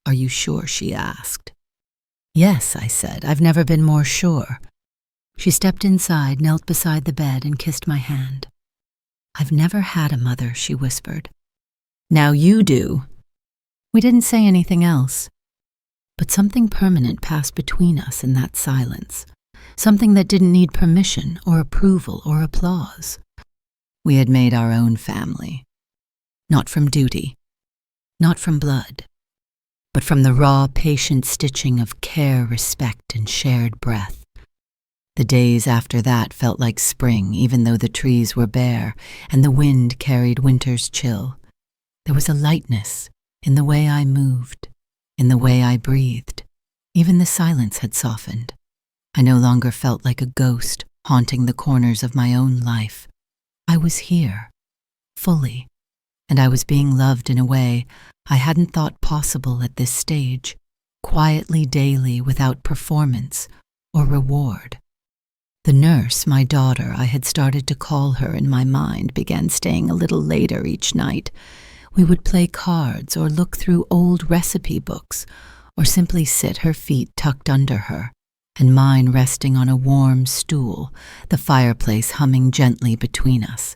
"Are you sure?" she asked. "Yes," I said. "I've never been more sure." She stepped inside, knelt beside the bed, and kissed my hand. "I've never had a mother," she whispered. "Now you do." We didn't say anything else. But something permanent passed between us in that silence, something that didn't need permission or approval or applause. We had made our own family, not from duty, not from blood, but from the raw, patient stitching of care, respect, and shared breath. The days after that felt like spring, even though the trees were bare and the wind carried winter's chill. There was a lightness in the way I moved, in the way I breathed. Even the silence had softened. I no longer felt like a ghost haunting the corners of my own life. I was here, fully, and I was being loved in a way I hadn't thought possible at this stage, quietly, daily, without performance or reward. The nurse, my daughter, I had started to call her in my mind, began staying a little later each night. We would play cards or look through old recipe books, or simply sit, her feet tucked under her, and mine resting on a warm stool, the fireplace humming gently between us.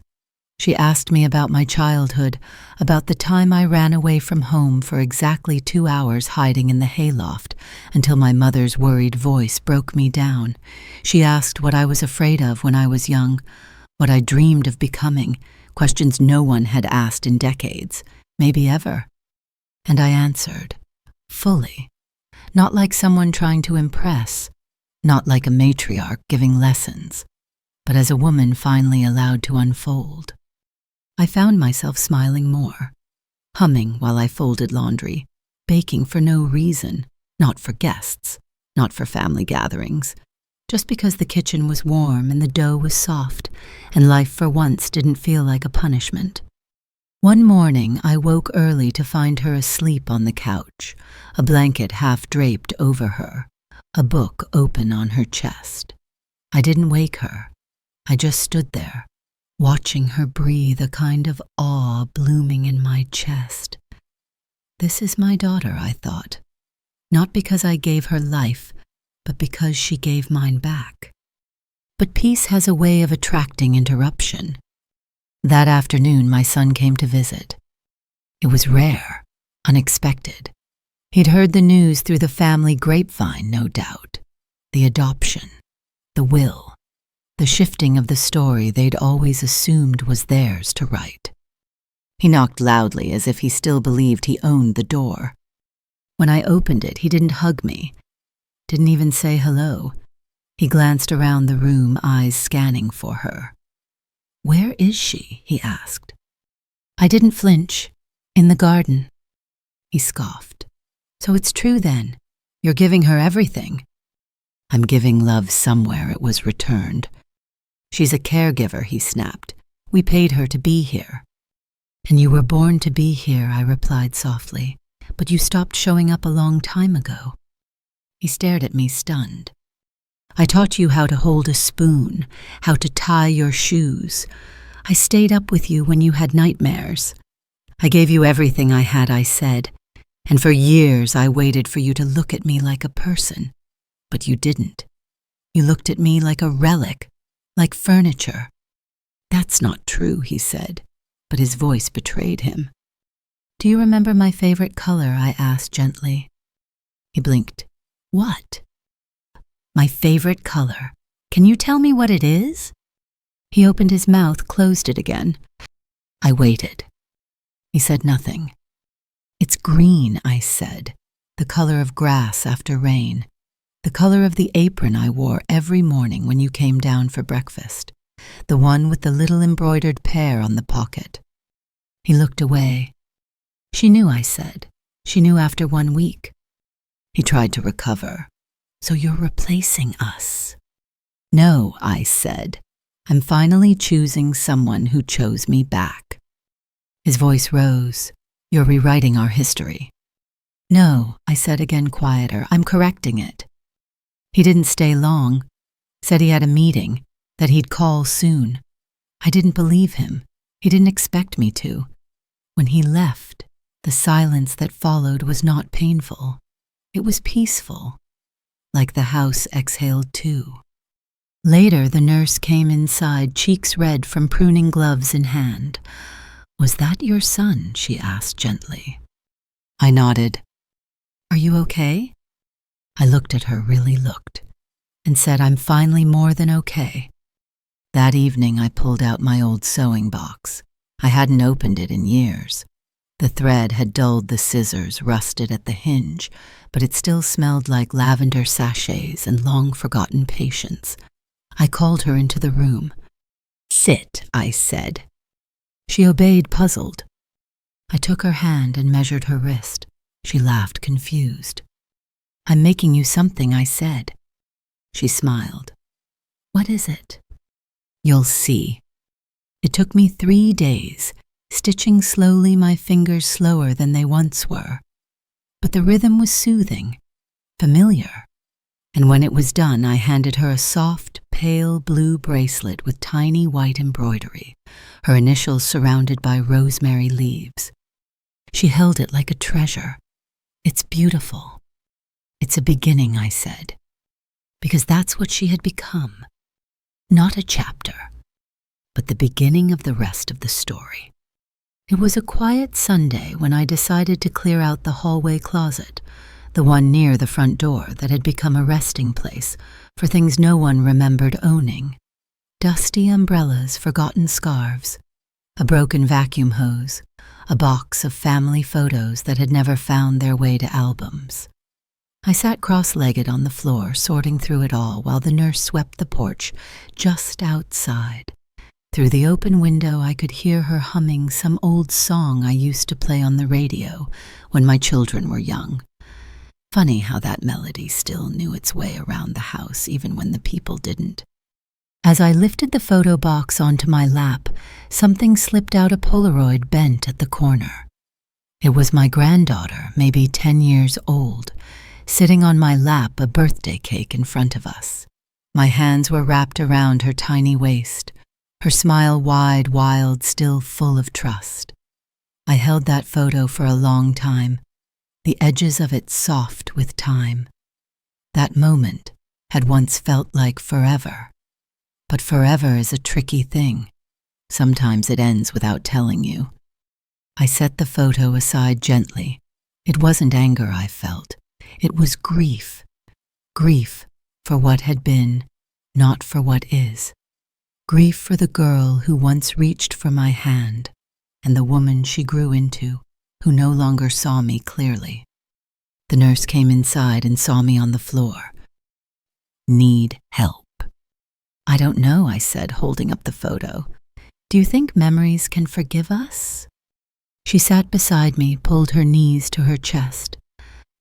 She asked me about my childhood, about the time I ran away from home for exactly 2 hours hiding in the hayloft until my mother's worried voice broke me down. She asked what I was afraid of when I was young, what I dreamed of becoming, questions no one had asked in decades, maybe ever. And I answered, fully, not like someone trying to impress, not like a matriarch giving lessons, but as a woman finally allowed to unfold. I found myself smiling more, humming while I folded laundry, baking for no reason, not for guests, not for family gatherings, just because the kitchen was warm and the dough was soft, and life for once didn't feel like a punishment. One morning, I woke early to find her asleep on the couch, a blanket half draped over her, a book open on her chest. I didn't wake her. I just stood there, watching her breathe, a kind of awe blooming in my chest. This is my daughter, I thought, not because I gave her life, but because she gave mine back. But peace has a way of attracting interruption. That afternoon, my son came to visit. It was rare, unexpected. He'd heard the news through the family grapevine, no doubt. The adoption, the will, the shifting of the story they'd always assumed was theirs to write. He knocked loudly as if he still believed he owned the door. When I opened it, he didn't hug me, didn't even say hello. He glanced around the room, eyes scanning for her. "Where is she?" he asked. I didn't flinch. "In the garden." He scoffed. "So it's true then. You're giving her everything." "I'm giving love somewhere," it was returned. "She's a caregiver," he snapped. "We paid her to be here." "And you were born to be here," I replied softly. "But you stopped showing up a long time ago." He stared at me, stunned. "I taught you how to hold a spoon, how to tie your shoes. I stayed up with you when you had nightmares. I gave you everything I had," I said, "and for years I waited for you to look at me like a person. But you didn't. You looked at me like a relic, like furniture." "That's not true," he said, but his voice betrayed him. "Do you remember my favorite color?" I asked gently. He blinked. "What?" "My favorite color. Can you tell me what it is?" He opened his mouth, closed it again. I waited. He said nothing. "It's green," I said, "the color of grass after rain, the color of the apron I wore every morning when you came down for breakfast, the one with the little embroidered pear on the pocket." He looked away. "She knew," I said. "She knew after 1 week." He tried to recover. "So you're replacing us?" "No," I said. "I'm finally choosing someone who chose me back." His voice rose. "You're rewriting our history." "No," I said again, quieter. "I'm correcting it." He didn't stay long. Said he had a meeting, that he'd call soon. I didn't believe him. He didn't expect me to. When he left, the silence that followed was not painful. It was peaceful, like the house exhaled too. Later, the nurse came inside, cheeks red from pruning gloves in hand. "Was that your son?" she asked gently. I nodded. "Are you okay?" I looked at her, really looked, and said, "I'm finally more than okay." That evening, I pulled out my old sewing box. I hadn't opened it in years. The thread had dulled the scissors, rusted at the hinge, but it still smelled like lavender sachets and long-forgotten patience. I called her into the room. "Sit," I said. She obeyed, puzzled. I took her hand and measured her wrist. She laughed, confused. "I'm making you something," I said. She smiled. "What is it?" "You'll see." It took me 3 days, stitching slowly, my fingers slower than they once were. But the rhythm was soothing, familiar. And when it was done, I handed her a soft, pale blue bracelet with tiny white embroidery, her initials surrounded by rosemary leaves. She held it like a treasure. "It's beautiful." "It's a beginning," I said, because that's what she had become. Not a chapter, but the beginning of the rest of the story. It was a quiet Sunday when I decided to clear out the hallway closet, the one near the front door that had become a resting place for things no one remembered owning. Dusty umbrellas, forgotten scarves, a broken vacuum hose, a box of family photos that had never found their way to albums. I sat cross-legged on the floor, sorting through it all while the nurse swept the porch just outside. Through the open window, I could hear her humming some old song I used to play on the radio when my children were young. Funny how that melody still knew its way around the house, even when the people didn't. As I lifted the photo box onto my lap, something slipped out, a Polaroid bent at the corner. It was my granddaughter, maybe 10 years old, sitting on my lap, a birthday cake in front of us. My hands were wrapped around her tiny waist, her smile wide, wild, still full of trust. I held that photo for a long time, the edges of it soft with time. That moment had once felt like forever. But forever is a tricky thing. Sometimes it ends without telling you. I set the photo aside gently. It wasn't anger I felt. It was grief. Grief for what had been, not for what is. Grief for the girl who once reached for my hand, and the woman she grew into, who no longer saw me clearly. The nurse came inside and saw me on the floor. "Need help?" "I don't know," I said, holding up the photo. "Do you think memories can forgive us?" She sat beside me, pulled her knees to her chest.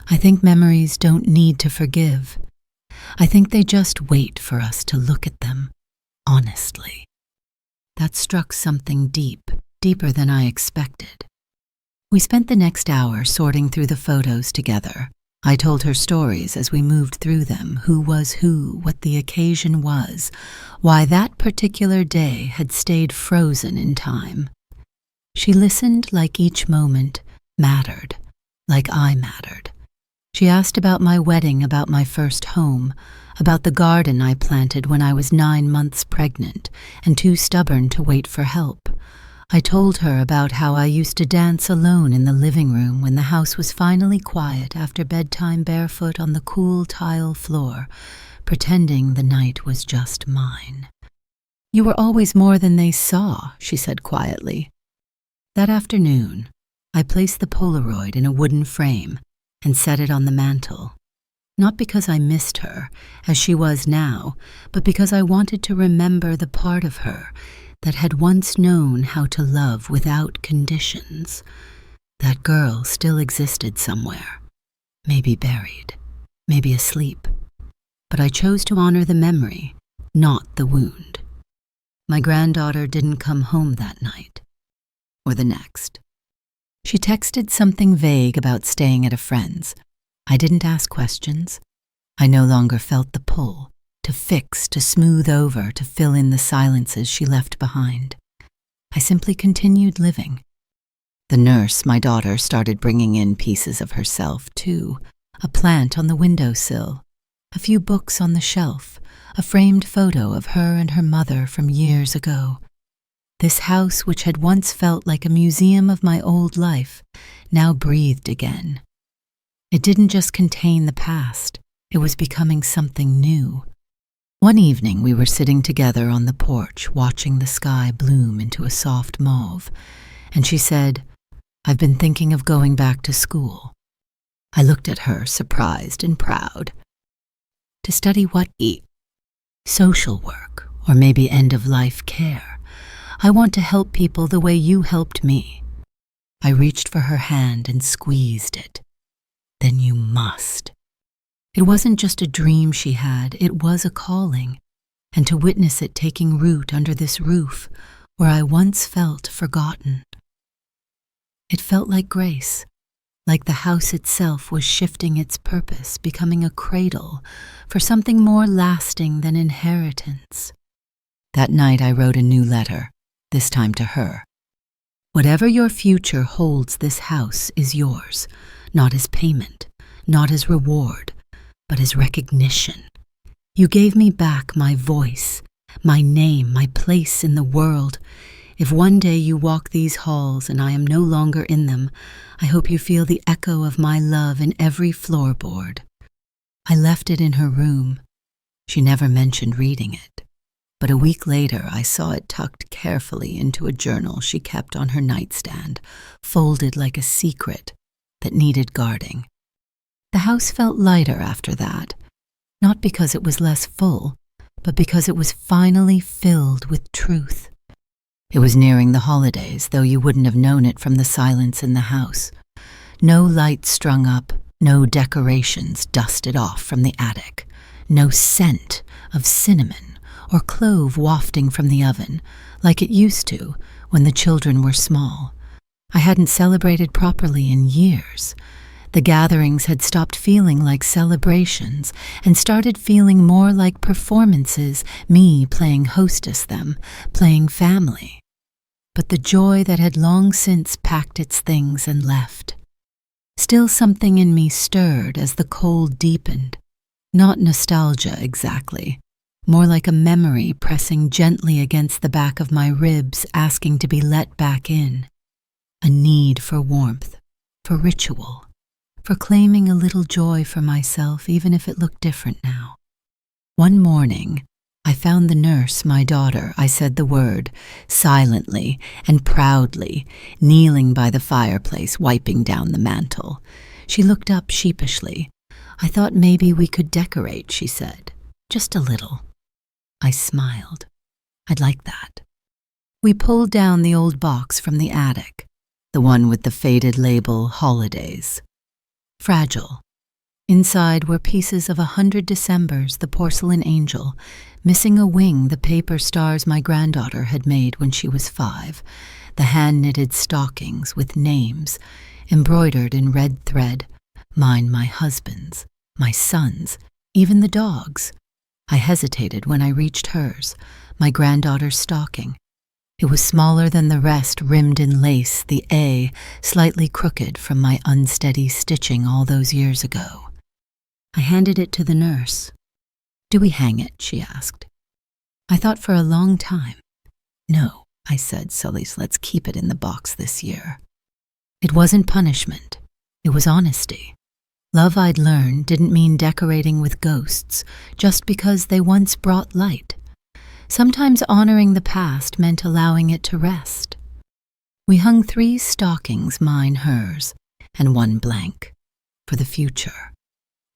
"I think memories don't need to forgive. I think they just wait for us to look at them, honestly." That struck something deep, deeper than I expected. We spent the next hour sorting through the photos together. I told her stories as we moved through them, who was who, what the occasion was, why that particular day had stayed frozen in time. She listened like each moment mattered, like I mattered. She asked about my wedding, about my first home, about the garden I planted when I was 9 months pregnant and too stubborn to wait for help. I told her about how I used to dance alone in the living room when the house was finally quiet after bedtime, barefoot on the cool tile floor, pretending the night was just mine. "You were always more than they saw," she said quietly. That afternoon, I placed the Polaroid in a wooden frame and set it on the mantel. Not because I missed her, as she was now, but because I wanted to remember the part of her that had once known how to love without conditions. That girl still existed somewhere, maybe buried, maybe asleep. But I chose to honor the memory, not the wound. My granddaughter didn't come home that night, or the next. She texted something vague about staying at a friend's. I didn't ask questions. I no longer felt the pull, to fix, to smooth over, to fill in the silences she left behind. I simply continued living. The nurse, my daughter, started bringing in pieces of herself, too. A plant on the windowsill, a few books on the shelf, a framed photo of her and her mother from years ago. This house, which had once felt like a museum of my old life, now breathed again. It didn't just contain the past, it was becoming something new. One evening we were sitting together on the porch, watching the sky bloom into a soft mauve, and she said, "I've been thinking of going back to school." I looked at her, surprised and proud. "To study what? Social work, or maybe end-of-life care. I want to help people the way you helped me." I reached for her hand and squeezed it. "Then you must." It wasn't just a dream she had, it was a calling, and to witness it taking root under this roof where I once felt forgotten. It felt like grace, like the house itself was shifting its purpose, becoming a cradle for something more lasting than inheritance. That night I wrote a new letter, this time to her. "Whatever your future holds, this house is yours, not as payment, not as reward, but as recognition. You gave me back my voice, my name, my place in the world. If one day you walk these halls and I am no longer in them, I hope you feel the echo of my love in every floorboard." I left it in her room. She never mentioned reading it, but a week later I saw it tucked carefully into a journal she kept on her nightstand, folded like a secret that needed guarding. The house felt lighter after that, not because it was less full, but because it was finally filled with truth. It was nearing the holidays, though you wouldn't have known it from the silence in the house. No lights strung up, no decorations dusted off from the attic, no scent of cinnamon or clove wafting from the oven, like it used to when the children were small. I hadn't celebrated properly in years. The gatherings had stopped feeling like celebrations and started feeling more like performances, me playing hostess them, playing family. But the joy that had long since packed its things and left. Still something in me stirred as the cold deepened. Not nostalgia exactly, more like a memory pressing gently against the back of my ribs, asking to be let back in. A need for warmth, for ritual, for claiming a little joy for myself, even if it looked different now. One morning, I found the nurse, my daughter. I said the word, silently and proudly, kneeling by the fireplace, wiping down the mantle. She looked up sheepishly. "I thought maybe we could decorate," she said. "Just a little." I smiled. "I'd like that." We pulled down the old box from the attic, the one with the faded label, Holidays. Fragile. Inside were pieces of 100 Decembers, the porcelain angel, missing a wing, the paper stars my granddaughter had made when she was 5, the hand-knitted stockings with names, embroidered in red thread, mine, my husband's, my son's, even the dog's. I hesitated when I reached hers, my granddaughter's stocking. It was smaller than the rest, rimmed in lace, the A slightly crooked from my unsteady stitching all those years ago. I handed it to the nurse. "Do we hang it?" she asked. I thought for a long time. "No," I said, "Sully, let's keep it in the box this year." It wasn't punishment. It was honesty. Love, I'd learned, didn't mean decorating with ghosts just because they once brought light. Sometimes honoring the past meant allowing it to rest. We hung 3 stockings, mine, hers, and 1 blank, for the future,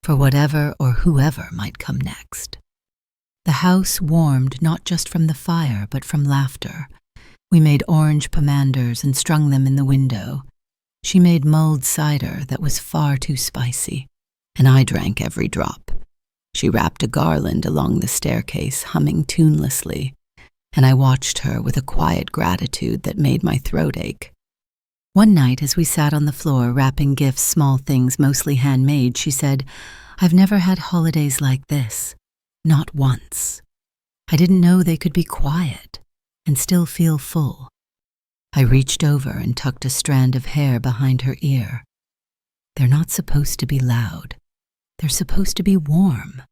for whatever or whoever might come next. The house warmed not just from the fire, but from laughter. We made orange pomanders and strung them in the window. She made mulled cider that was far too spicy, and I drank every drop. She wrapped a garland along the staircase, humming tunelessly, and I watched her with a quiet gratitude that made my throat ache. One night, as we sat on the floor wrapping gifts, small things mostly handmade, she said, "I've never had holidays like this. Not once. I didn't know they could be quiet and still feel full." I reached over and tucked a strand of hair behind her ear. They're not supposed to be loud. They're supposed to be warm.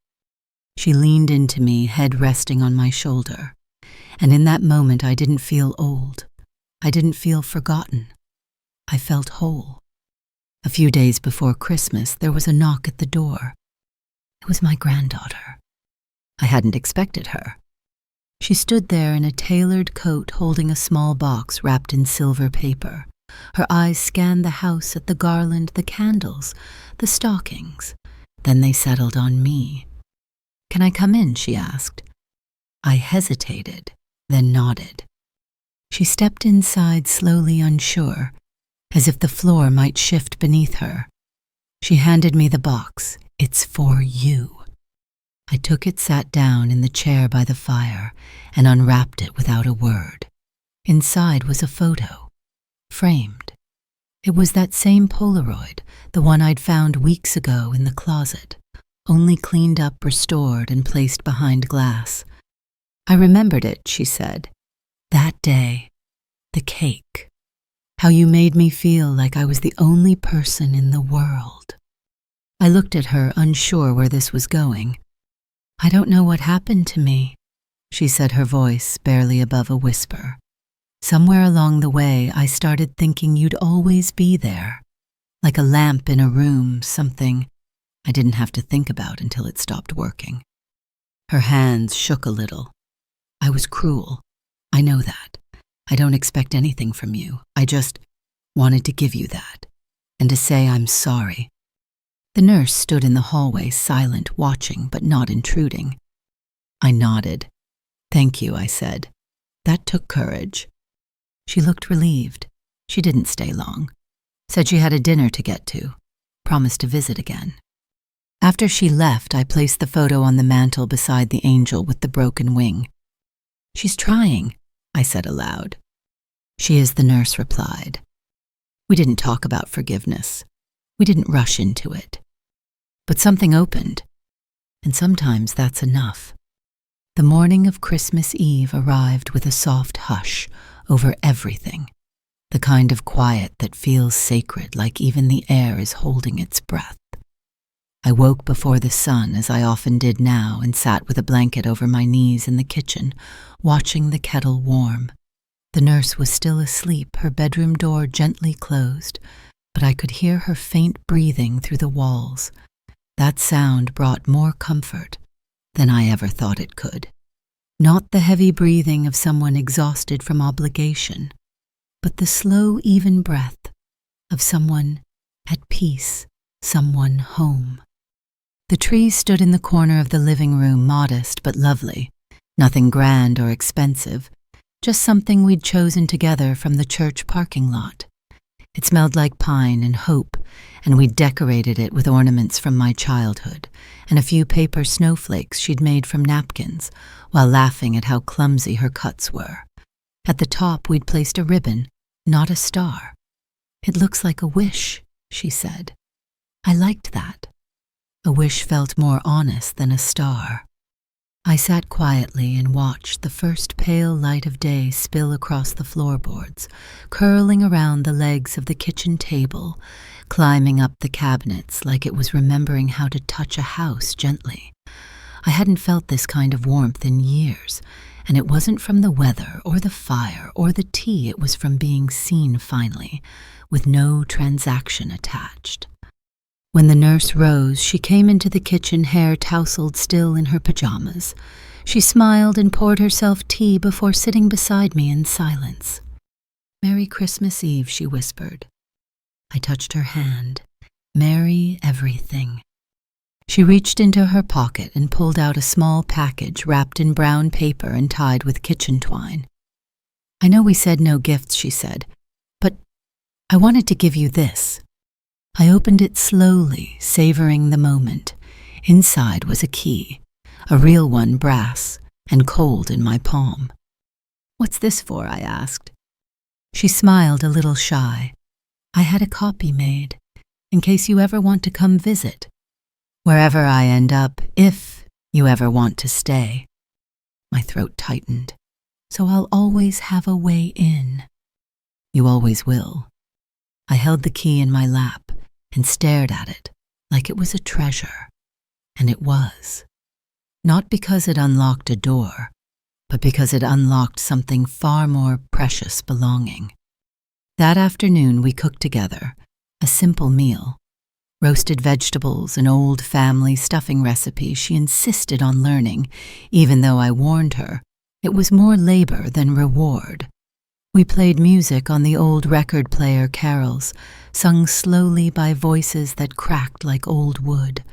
She leaned into me, head resting on my shoulder. And in that moment, I didn't feel old. I didn't feel forgotten. I felt whole. A few days before Christmas, there was a knock at the door. It was my granddaughter. I hadn't expected her. She stood there in a tailored coat holding a small box wrapped in silver paper. Her eyes scanned the house at the garland, the candles, the stockings. Then they settled on me. "Can I come in?" she asked. I hesitated, then nodded. She stepped inside slowly, unsure, as if the floor might shift beneath her. She handed me the box. "It's for you." I took it, sat down in the chair by the fire, and unwrapped it without a word. Inside was a photo, framed. It was that same Polaroid, the one I'd found weeks ago in the closet, only cleaned up, restored, and placed behind glass. "I remembered it," she said. "That day, the cake. How you made me feel like I was the only person in the world." I looked at her, unsure where this was going. "I don't know what happened to me," she said, her voice barely above a whisper. "Somewhere along the way, I started thinking you'd always be there, like a lamp in a room, something I didn't have to think about until it stopped working." Her hands shook a little. "I was cruel. I know that. I don't expect anything from you. I just wanted to give you that, and to say I'm sorry." The nurse stood in the hallway, silent, watching, but not intruding. I nodded. "Thank you," I said. "That took courage." She looked relieved. She didn't stay long. Said she had a dinner to get to. Promised to visit again. After she left, I placed the photo on the mantel beside the angel with the broken wing. "She's trying," I said aloud. "She is," the nurse replied. We didn't talk about forgiveness. We didn't rush into it. But something opened, and sometimes that's enough. The morning of Christmas Eve arrived with a soft hush over everything, the kind of quiet that feels sacred, like even the air is holding its breath. I woke before the sun, as I often did now, and sat with a blanket over my knees in the kitchen, watching the kettle warm. The nurse was still asleep, her bedroom door gently closed, but I could hear her faint breathing through the walls. That sound brought more comfort than I ever thought it could. Not the heavy breathing of someone exhausted from obligation, but the slow, even breath of someone at peace, someone home. The tree stood in the corner of the living room, modest but lovely, nothing grand or expensive, just something we'd chosen together from the church parking lot. It smelled like pine and hope, and we'd decorated it with ornaments from my childhood and a few paper snowflakes she'd made from napkins, while laughing at how clumsy her cuts were. At the top, we'd placed a ribbon, not a star. "It looks like a wish," she said. I liked that. A wish felt more honest than a star. I sat quietly and watched the first pale light of day spill across the floorboards, curling around the legs of the kitchen table, climbing up the cabinets like it was remembering how to touch a house gently. I hadn't felt this kind of warmth in years, and it wasn't from the weather or the fire or the tea. It was from being seen finally, with no transaction attached. When the nurse rose, she came into the kitchen, hair tousled still in her pajamas. She smiled and poured herself tea before sitting beside me in silence. "Merry Christmas Eve," she whispered. I touched her hand. "Merry everything." She reached into her pocket and pulled out a small package wrapped in brown paper and tied with kitchen twine. "I know we said no gifts," she said, "but I wanted to give you this." I opened it slowly, savoring the moment. Inside was a key, a real one, brass, and cold in my palm. "What's this for?" I asked. She smiled a little shy. "I had a copy made, in case you ever want to come visit. Wherever I end up, if you ever want to stay." My throat tightened. "So I'll always have a way in." You always will. I held the key in my lap and stared at it like it was a treasure. And it was. Not because it unlocked a door, but because it unlocked something far more precious belonging. That afternoon we cooked together, a simple meal. Roasted vegetables, an old family stuffing recipe she insisted on learning, even though I warned her it was more labor than reward. We played music on the old record player carols, sung slowly by voices that cracked like old wood.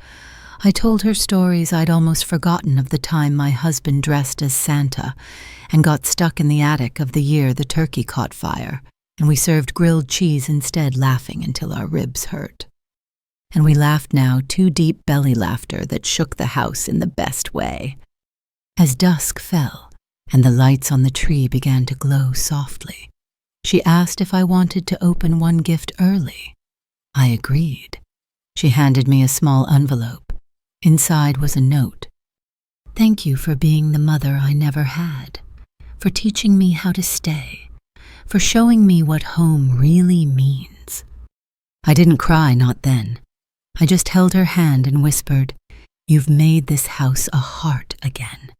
I told her stories I'd almost forgotten of the time my husband dressed as Santa and got stuck in the attic of the year the turkey caught fire, and we served grilled cheese instead, laughing until our ribs hurt. And we laughed now, too deep belly laughter that shook the house in the best way. As dusk fell and the lights on the tree began to glow softly, she asked if I wanted to open one gift early. I agreed. She handed me a small envelope. Inside was a note. Thank you for being the mother I never had, for teaching me how to stay, for showing me what home really means. I didn't cry, not then. I just held her hand and whispered, "You've made this house a heart again."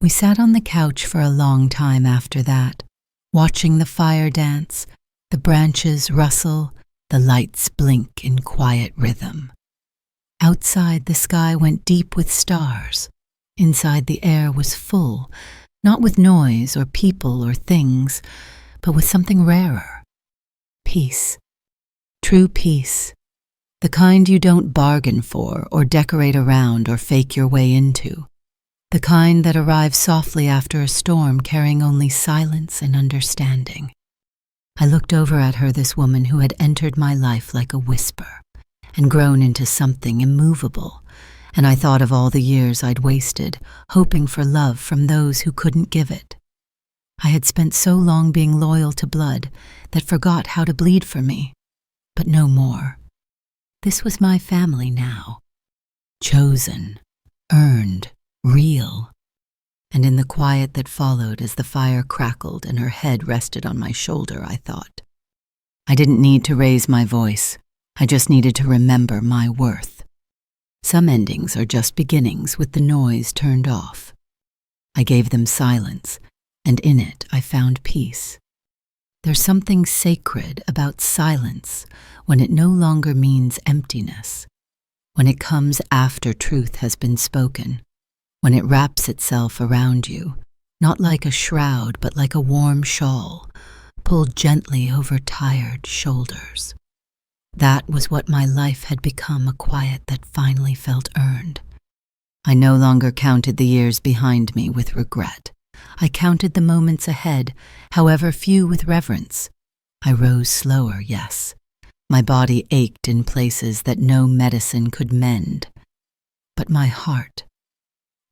We sat on the couch for a long time after that, watching the fire dance, the branches rustle, the lights blink in quiet rhythm. Outside, the sky went deep with stars. Inside, the air was full, not with noise or people or things, but with something rarer. Peace. True peace. The kind you don't bargain for or decorate around or fake your way into. The kind that arrives softly after a storm, carrying only silence and understanding. I looked over at her, this woman who had entered my life like a whisper and grown into something immovable, and I thought of all the years I'd wasted, hoping for love from those who couldn't give it. I had spent so long being loyal to blood that forgot how to bleed for me, but no more. This was my family now. Chosen, earned, real. And in the quiet that followed as the fire crackled and her head rested on my shoulder, I thought. I didn't need to raise my voice. I just needed to remember my worth. Some endings are just beginnings with the noise turned off. I gave them silence, and in it I found peace. There's something sacred about silence when it no longer means emptiness, when it comes after truth has been spoken, when it wraps itself around you, not like a shroud but like a warm shawl, pulled gently over tired shoulders. That was what my life had become, a quiet that finally felt earned. I no longer counted the years behind me with regret. I counted the moments ahead, however few, with reverence. I rose slower, yes. My body ached in places that no medicine could mend. But my heart,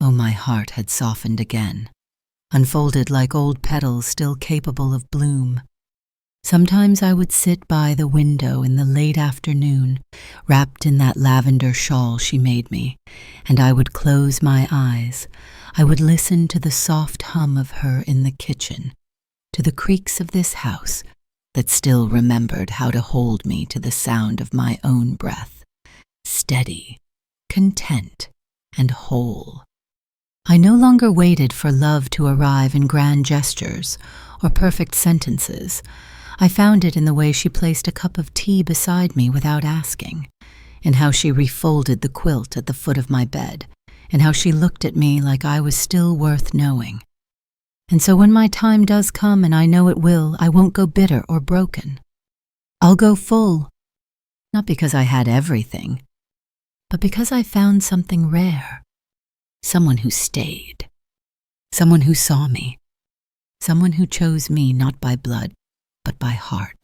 oh, my heart had softened again, unfolded like old petals still capable of bloom. Sometimes I would sit by the window in the late afternoon, wrapped in that lavender shawl she made me, and I would close my eyes. I would listen to the soft hum of her in the kitchen, to the creaks of this house that still remembered how to hold me to the sound of my own breath, steady, content, and whole. I no longer waited for love to arrive in grand gestures or perfect sentences. I found it in the way she placed a cup of tea beside me without asking, in how she refolded the quilt at the foot of my bed, and how she looked at me like I was still worth knowing. And so when my time does come, and I know it will, I won't go bitter or broken. I'll go full, not because I had everything, but because I found something rare, someone who stayed, someone who saw me, someone who chose me not by blood, but by heart.